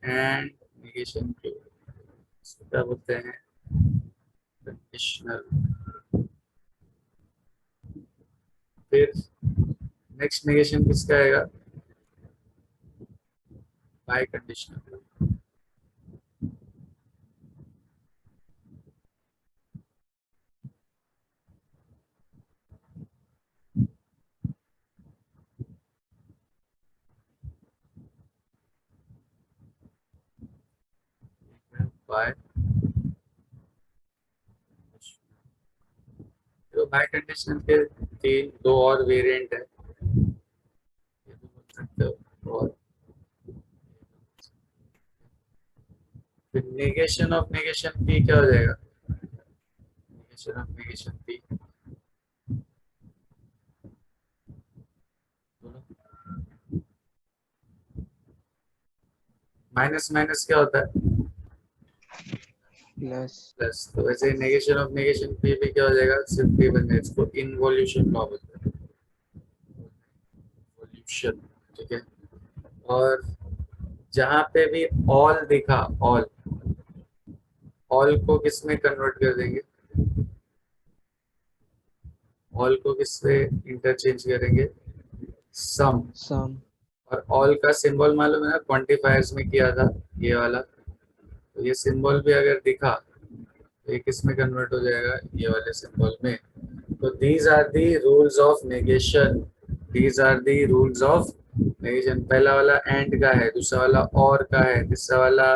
and negation Q. इसको क्या बोलते हैं? कंडीशनल। फिर नेक्स्ट नेगेशन किसका आएगा? Bye conditional. बाय, तो बाय कंडीशनल के दो और वेरिएंट है, ये तो बोल सकते हो। और फिर नेगेशन ऑफ नेगेशन पी क्या हो जाएगा? Negation of negation P, minus minus क्या होता है? Plus. प्लस। तो वैसे नेगेशन ऑफ नेगेशन पी भी क्या हो जाएगा? सिर्फ पी बन जाएगा। इसको इनवॉल्यूशन लॉ बोलते हैं। इन्वॉल्यूशन। ठीक है। और जहां पे भी ऑल दिखा, ऑल, ऑल को किस में कन्वर्ट कर देंगे? ऑल को किससे इंटरचेंज करेंगे? सम। Sum. और ऑल का सिंबल मालूम है ना? क्वांटिफायर्स में किया था ये वाला। तो ये सिंबल भी अगर दिखा तो ये किस में कन्वर्ट हो जाएगा? ये वाले सिंबल में। तो these are the rules of negation. These are the rules of negation. पहला वाला एंड का है, दूसरा वाला और का है, तीसरा वाला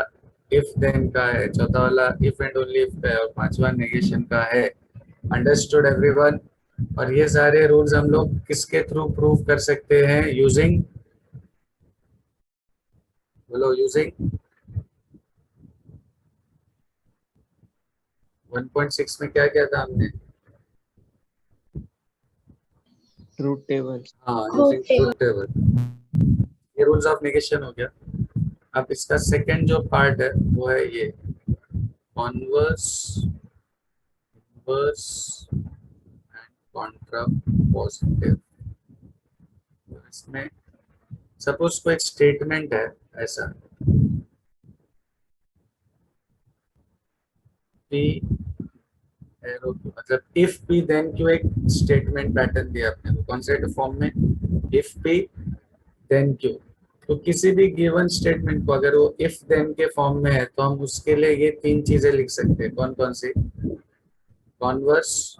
इफ देन का है, चौथा वाला इफ एंड ओनली इफ का है, और पांचवा नेगेशन का है। Understood everyone? और ये सारे रूल्स हम लोग किसके थ्रू प्रूव कर सकते हैं? यूजिंग, बोलो, यूजिंग 1.6 में क्या क्या था हमने? Truth tables. हाँ, Truth यूजिंग ट्रूथ टेबल। ये रूल्स ऑफ नेगेशन हो गया। अब इसका सेकंड जो पार्ट है वो है ये converse, inverse and contrapositive. इसमें सपोज कोई स्टेटमेंट है ऐसा, पी एरो, मतलब इफ पी देन क्यू, एक स्टेटमेंट पैटर्न दिया आपने को कौन से फॉर्म में? If P then Q. तो किसी भी गिवन स्टेटमेंट को अगर वो इफ देन के फॉर्म में है तो हम उसके लिए ये तीन चीजें लिख सकते हैं। कौन कौन सी? कॉन्वर्स,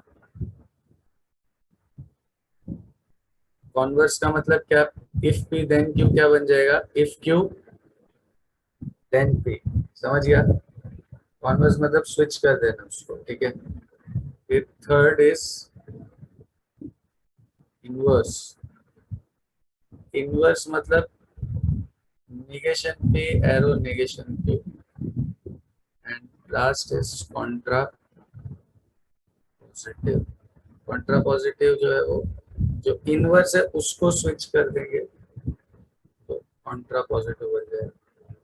कॉन्वर्स का मतलब क्या? इफ पी देन क्यू क्या बन जाएगा? If Q then P. समझ गया? कॉन्वर्स मतलब स्विच कर देना उसको, ठीक है। फिर थर्ड इज इनवर्स। इनवर्स मतलब negation P arrow negation Q, and last is contra positive। contra positive जो है वो जो इनवर्स है उसको स्विच कर देंगे तो contra positive बन जाएगा।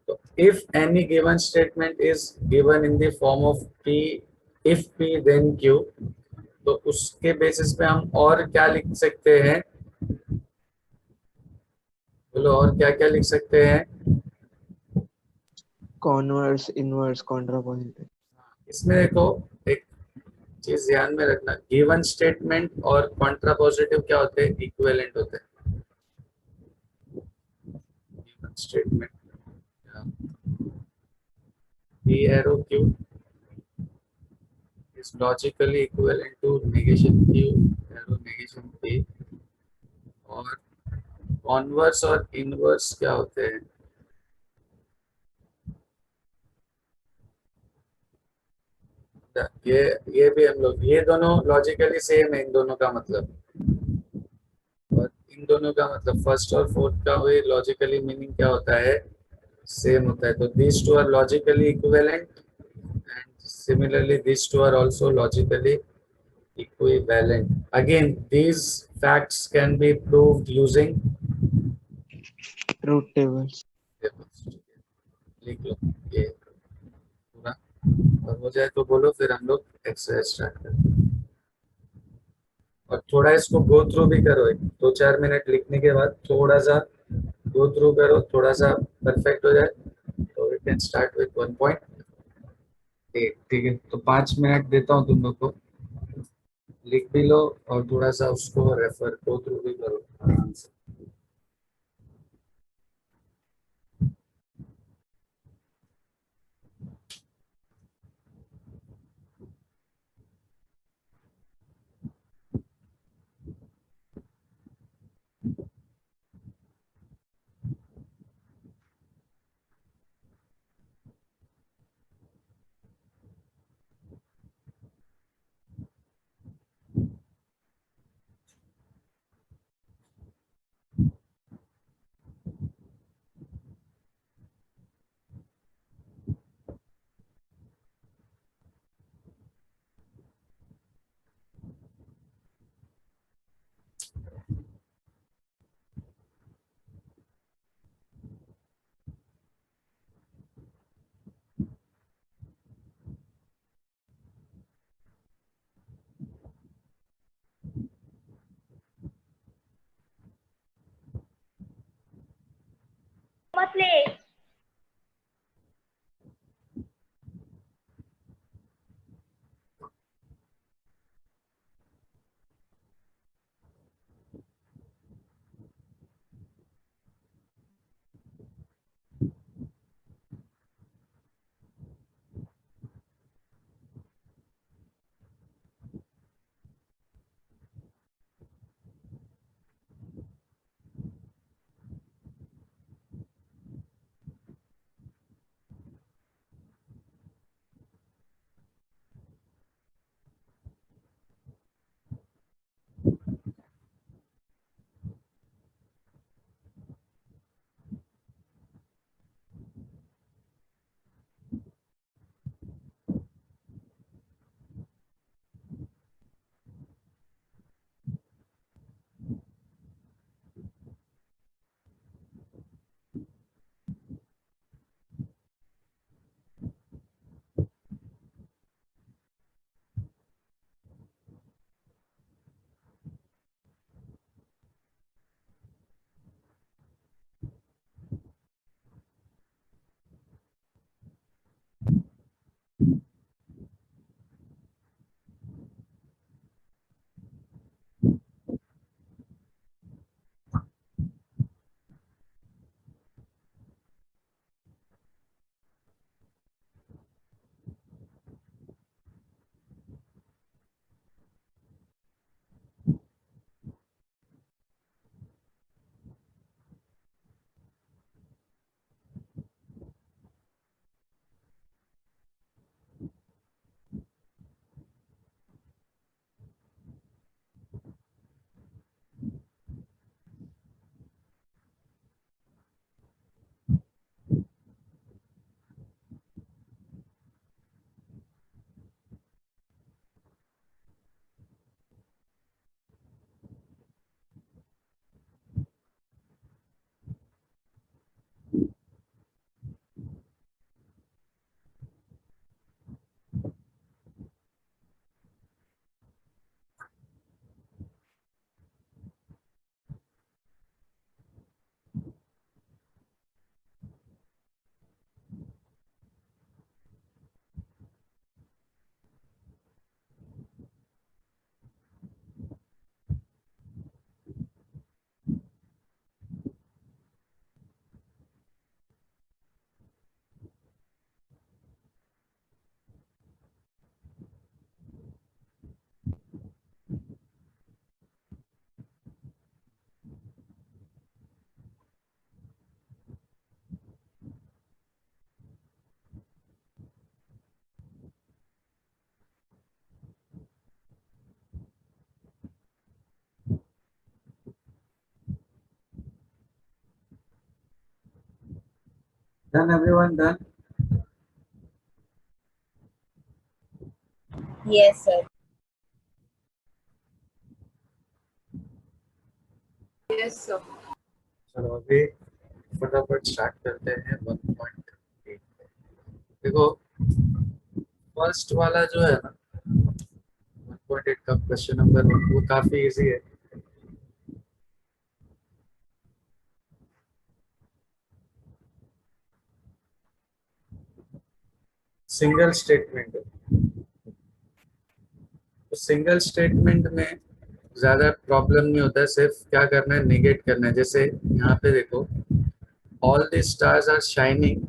तो if any given statement is given in the form of P, if P then Q, तो उसके बेसिस पे हम और क्या लिख सकते हैं? बोलो, और क्या क्या लिख सकते हैं? Converse, inverse, contrapositive. इसमें देखो, एक चीज ध्यान में रखना, गिवन स्टेटमेंट और कॉन्ट्रा पॉजिटिव क्या होते हैं? इक्विवेलेंट होते हैं। Given statement P arrow Q is logically equivalent to negation Q arrow negation P, और कॉन्वर्स और इनवर्स क्या होते हैं? ये भी हम लोग, ये दोनों लॉजिकली सेम है इन दोनों का मतलब, और इन दोनों का मतलब फर्स्ट और फोर्थ का वही लॉजिकली मीनिंग क्या होता है? सेम होता है। तो these two are logically equivalent and similarly these two are also logically equivalent. Again, these facts can be proved using Truth tables. tables। लिख लो ये पूरा, और हो जाए तो बोलो, फिर हम लोग एक्सरसाइज स्टार्ट करें। और थोड़ा इसको गो थ्रू भी करो, एक 2-4 मिनट लिखने के बाद थोड़ा सा गो थ्रू करो, थोड़ा सा परफेक्ट हो जाए तो वी कैन स्टार्ट विद 1.8। ठीक है, तो 5 मिनट देता हूँ तुम लोग को, लिख भी लो और थोड़ा सा उसको रेफर गो थ्रू भी करो आराम से। मत ले। Done, everyone done? Yes, sir. Yes, sir. चलो अभी फटाफट स्टार्ट करते हैं 1.8। देखो फर्स्ट वाला जो है ना 1.8 का क्वेश्चन नंबर वो काफी इजी है। सिंगल स्टेटमेंट है, तो सिंगल स्टेटमेंट में ज्यादा प्रॉब्लम नहीं होता है, सिर्फ क्या करना है नेगेट करना है। जैसे यहाँ पे देखो all the stars are shining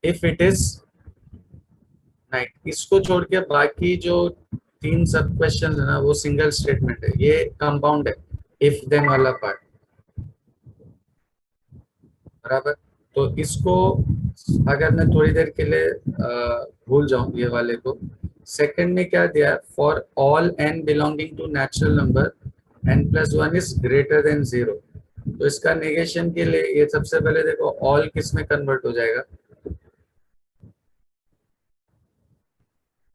if it is night, इसको छोड़ के बाकी जो तीन सब क्वेश्चन है ना वो सिंगल स्टेटमेंट है, ये कंपाउंड है इफ देन वाला पार्ट, बराबर। तो इसको अगर मैं थोड़ी देर के लिए भूल जाऊं ये वाले को, सेकंड में क्या दिया, for all N belonging to natural number N plus one is greater than zero. तो इसका नेगेशन के लिए ये सबसे पहले देखो ऑल किस में कन्वर्ट हो जाएगा,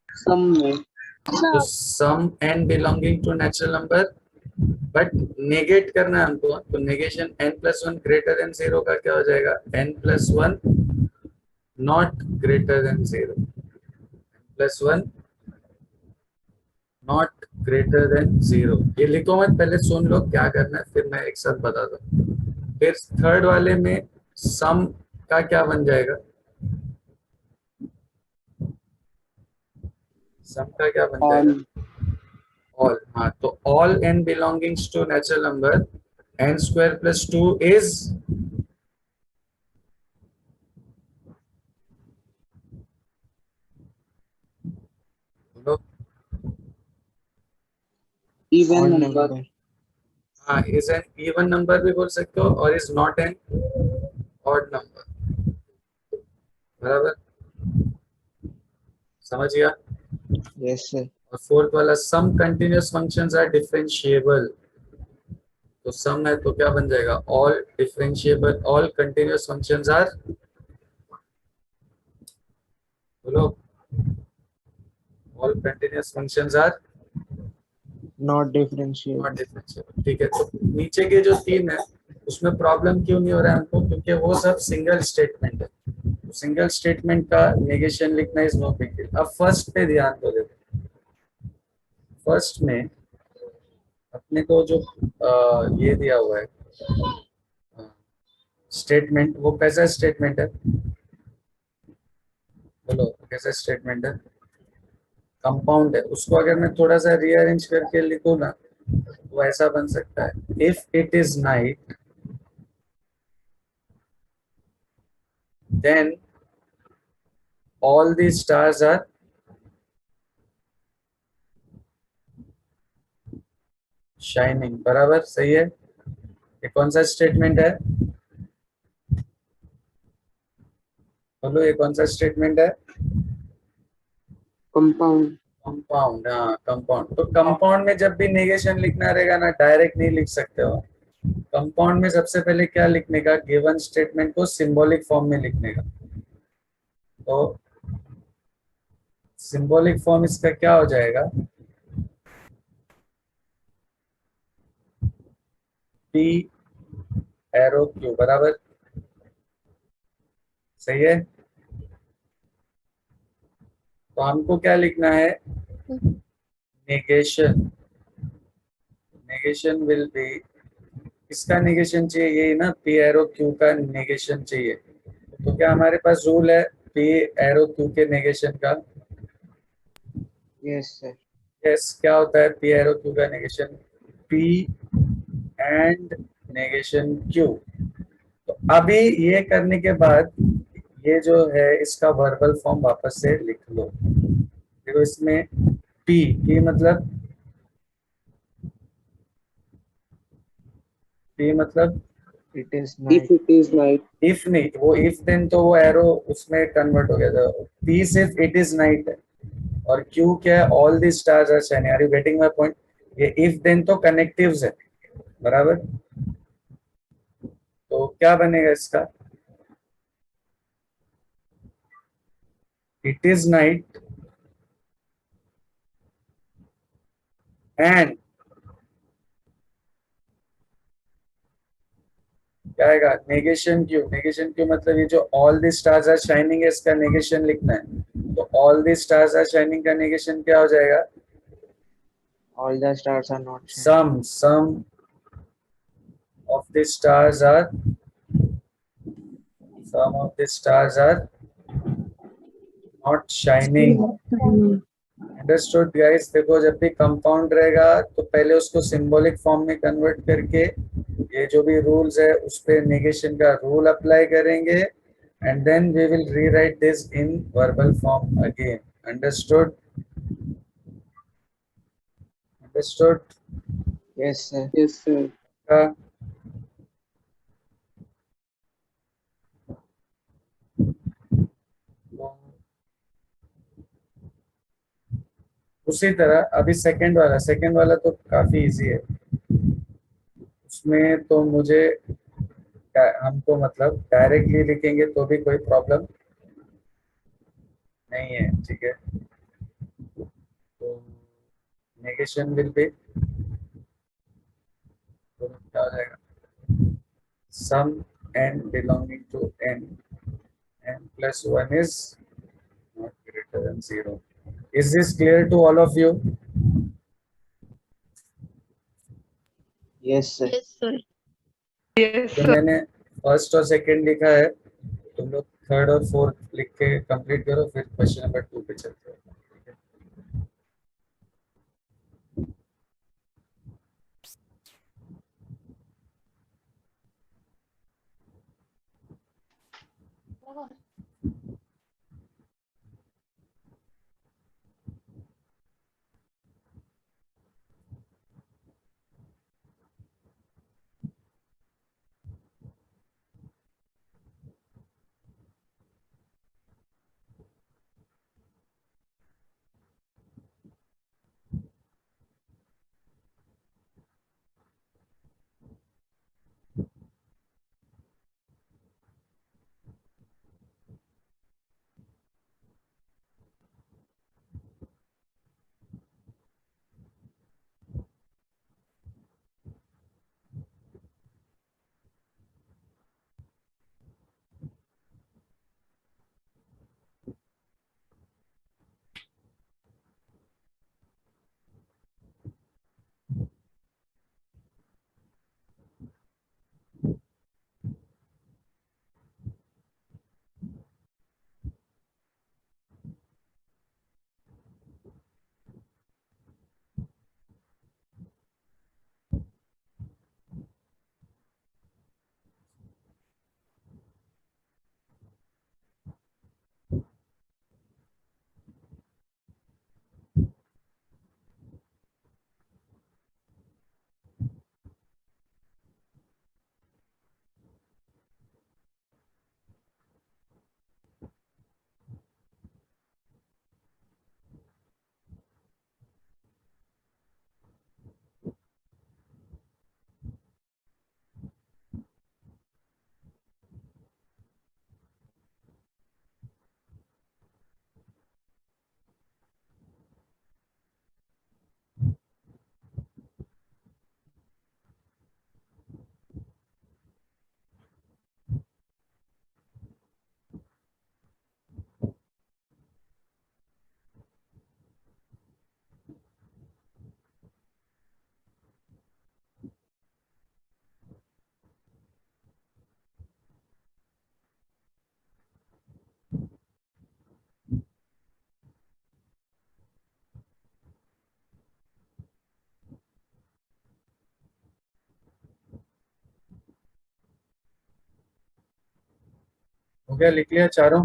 सम में। तो some n belonging to natural number, but negate करना है हमको, तो negation n plus one greater than zero का क्या हो जाएगा, n plus one not greater than zero, plus one not greater than zero. ये लिखो मत, पहले सुन लो क्या करना है फिर मैं एक साथ बता दूं। फिर थर्ड वाले में सम का क्या बन जाएगा, सम का क्या बन जाएगा, ऑल। हाँ तो all n belongings to natural number n square plus two is, बोलो, इवन Odd नंबर। number. हाँ इज एन इवन नंबर भी बोल सकते हो और is not an odd number, बराबर, समझ गया। Yes, sir. और फोर्थ वाला some continuous functions are differentiable, तो सम है तो क्या बन जाएगा, all differentiable, all continuous functions are, बोलो, all continuous functions are Not differentiable. Not differentiable. ठीक है, तो नीचे के जो तीन है उसमें प्रॉब्लम क्यों नहीं हो रहा है हमको, क्योंकि वो सब सिंगल स्टेटमेंट है, सिंगल स्टेटमेंट का नेगेशन लिखना इज नो बिग डील। अब फर्स्ट पे ध्यान दो, देखो फर्स्ट में अपने को जो ये दिया हुआ है स्टेटमेंट, वो कैसा स्टेटमेंट है, बोलो कैसा स्टेटमेंट है, कंपाउंड है। उसको अगर मैं थोड़ा सा रीअरेंज करके लिखूं ना तो ऐसा बन सकता है, if it is night then all the stars are shining, बराबर, सही है। ये कौन सा स्टेटमेंट है, बोलो ये कौन सा स्टेटमेंट है, कंपाउंड। कंपाउंड। हाँ कंपाउंड, तो कंपाउंड में जब भी नेगेशन लिखना रहेगा ना डायरेक्ट नहीं लिख सकते हो, कंपाउंड में सबसे पहले क्या लिखने का, गिवन स्टेटमेंट को सिंबॉलिक फॉर्म में लिखने का। तो सिंबॉलिक फॉर्म इसका क्या हो जाएगा, पी एरो क्यू, बराबर, सही है। तो हमको क्या लिखना है, नेगेशन, नेगेशन विल बी, किसका नेगेशन चाहिए, यही ना, पी एरो क्यू का नेगेशन चाहिए। तो क्या हमारे पास रूल है पी एरो क्यू के नेगेशन का, Yes, sir. यस। क्या होता है पी एरो क्यू का negation, P and negation Q. तो अभी ये करने के बाद ये जो है इसका वर्बल फॉर्म वापस से लिख लो। देखो इसमें पी मतलब, पी मतलब It is if night. It is night. If नहीं, वो इफ देन तो वो एरो उसमें कन्वर्ट हो गया था, पी सिर्फ इट इज नाइट है और क्यू क्या है, all the stars are shining. Are you getting my point, ये इफ देन तो कनेक्टिव्स है, बराबर। तो क्या बनेगा इसका, It is night and क्या आएगा? नेगेशन क्यों? नेगेशन क्यों मतलब ये जो all the stars are shining है इसका नेगेशन लिखना है, तो all the stars are shining का नेगेशन क्या हो जाएगा? All the stars are not shining. Some of the stars are not shining. Understood guys? देखो जब भी कंपाउंड रहेगा तो पहले उसको सिंबॉलिक फॉर्म में कन्वर्ट करके ये जो भी रूल्स है उस पे नेगेशन का रूल अप्लाई करेंगे and then we will rewrite this in verbal form again. Understood? Understood? Yes, sir. Yes, sir. उसी तरह अभी सेकंड वाला तो काफी इजी है. उसमें तो मुझे हमको मतलब डायरेक्टली लिखेंगे तो भी कोई प्रॉब्लम नहीं है. ठीक है, तो नेगेशन विल बी तो क्या हो जाएगा? सम n belonging to n plus 1 is not greater than 0. Is this clear to all of you? Yes, sir. Yes, sir. Yes, तो sir. मैंने फर्स्ट और सेकंड लिखा है, तुम लोग थर्ड और फोर्थ लिख के कंप्लीट करो, फिर क्वेश्चन नंबर 2 पे चलते हैं. हो गया? लिख लिया चारों?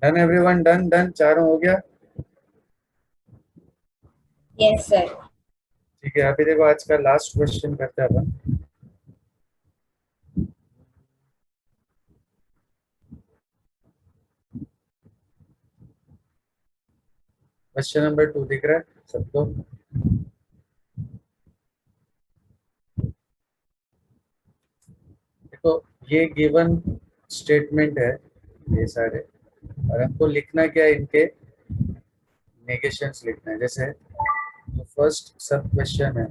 डन एवरीवन, डन डन, चारों हो गया? Yes, sir. ठीक है, अभी देखो आज का लास्ट क्वेश्चन करते हैं अपन। क्वेश्चन नंबर 2 दिख रहा है सबको? देखो ये गिवन स्टेटमेंट है ये सारे, और हमको लिखना क्या है, इनके नेगेशंस लिखना है। जैसे तो फर्स्ट सब क्वेश्चन है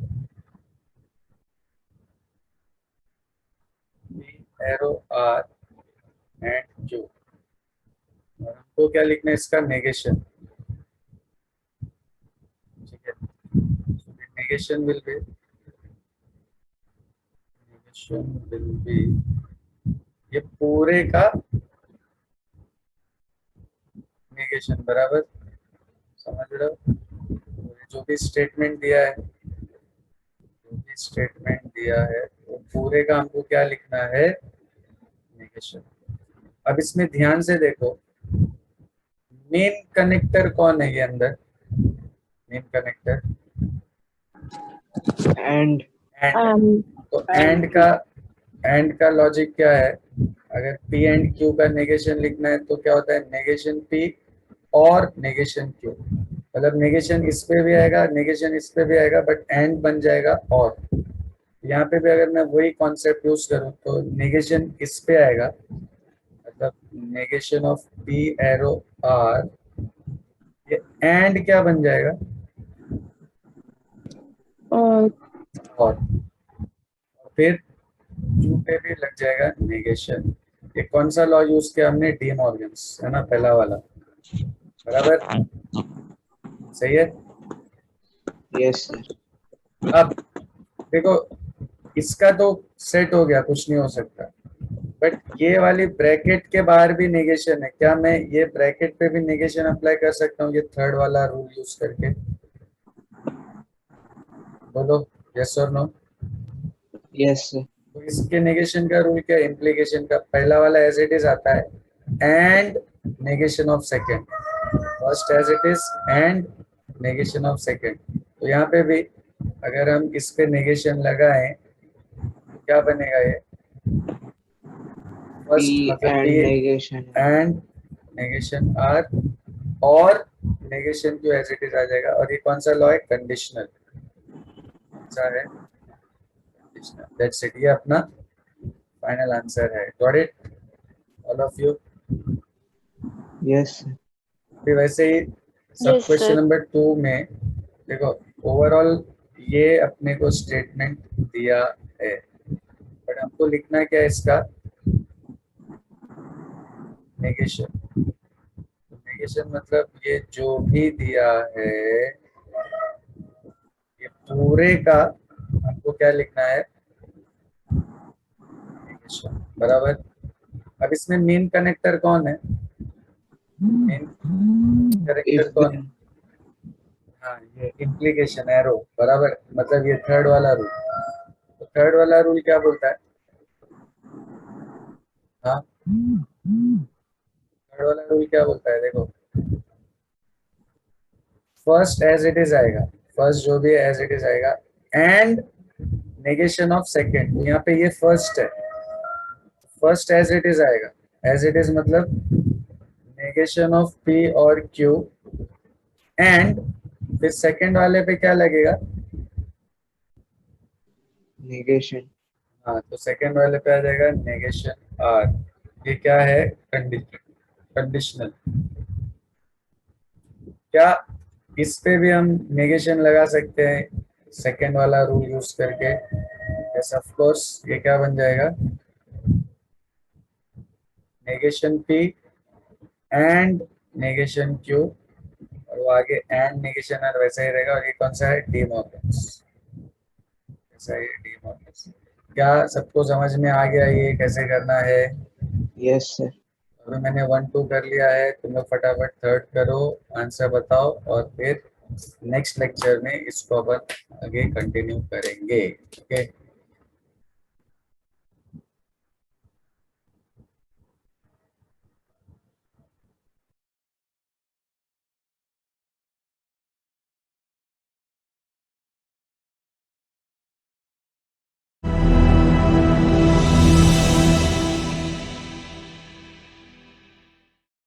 एरो आर एंड क्यू, और हमको क्या लिखना है, इसका नेगेशन। ठीक है, नेगेशन विल बी ये पूरे का नेगेशन, बराबर? समझ रहे हो? जो भी स्टेटमेंट दिया है वो पूरे का हमको क्या लिखना है, नेगेशन। अब इसमें ध्यान से देखो, मेन कनेक्टर कौन है ये अंदर? Main connector And and. तो एंड का लॉजिक क्या है? अगर पी एंड क्यू का नेगेशन लिखना है तो क्या होता है, नेगेशन पी और नेगेशन क्यू। मतलब नेगेशन इस पे भी आएगा, नेगेशन इस पे भी आएगा, बट एंड बन जाएगा। और यहाँ पे भी अगर मैं वही कॉन्सेप्ट यूज करूँ तो नेगेशन इस पे आएगा, मतलब negation of P arrow R, ये एंड क्या बन जाएगा, और फिर क्यू पे भी लग जाएगा नेगेशन। ये कौन सा लॉ यूज किया हमने? डी मॉर्गन्स, है ना, पहला वाला, बराबर? सही है। yes, sir. अब देखो इसका तो सेट हो गया, कुछ नहीं हो सकता, बट ये वाली ब्रैकेट के बाहर भी नेगेशन है। क्या मैं ये ब्रैकेट पे भी नेगेशन अप्लाई कर सकता हूँ, ये थर्ड वाला रूल यूज करके? बोलो यस और नो। Yes, sir. तो इसके नेगेशन का रूल क्या है, इम्प्लीकेशन का? पहला वाला एज इट इज आता है, and negation of second. First as it is and negation of second. तो यहाँ पे भी अगर हम इस पे नेगेशन लगाएं तो क्या बनेगा, ये फर्स्ट P मतलब and P negation. And negation R, और negation Q as it is आ जाएगा। और ये कौन सा लॉ है, कंडीशनल। अच्छा है, दैट्स इट, ये अपना फाइनल आंसर है। Got it all of you? Yes, sir. फिर वैसे ही सब Yes, क्वेश्चन sir. नंबर 2 में देखो ओवरऑल ये अपने को स्टेटमेंट दिया है, बट हमको लिखना क्या है, इसका नेगेशन। नेगेशन मतलब ये जो भी दिया है ये पूरे का हमको क्या लिखना है, नेगेशन, बराबर? अब इसमें मेन कनेक्टर कौन है, मेन कनेक्टर If कौन है? then, हाँ, ये इम्प्लीकेशन एरो, बराबर? मतलब ये थर्ड वाला रूल। तो थर्ड वाला रूल क्या बोलता है? हाँ, थर्ड वाला रूल क्या बोलता है? देखो फर्स्ट एज इट इज आएगा, फर्स्ट जो भी एज इट इज आएगा, एंड नेगेशन ऑफ सेकंड। यहाँ पे ये फर्स्ट है, फर्स्ट एज इट इज आएगा। एज इट इज मतलब नेगेशन ऑफ पी और क्यू, एंड फिर सेकंड वाले पे क्या लगेगा, negation. हाँ, तो सेकंड वाले पे आ जाएगा नेगेशन आर। ये क्या है, कंडीशनल। क्या इस पे भी हम नेगेशन लगा सकते हैं सेकंड वाला रूल यूज करके? Yes of course. ये क्या बन जाएगा, negation P and negation Q, और वो आगे एंड नेगेशन आर वैसा ही रहेगा। और ये कौन सा है, डी मॉर्गन्स, ऐसा ही डी मॉर्गन्स। क्या सबको समझ में आ गया ये कैसे करना है? Yes, sir. अभी मैंने 1 2 कर लिया है, तुम लोग फटाफट थर्ड करो, आंसर बताओ, और फिर नेक्स्ट लेक्चर में इसको अपन आगे कंटिन्यू करेंगे। ओके।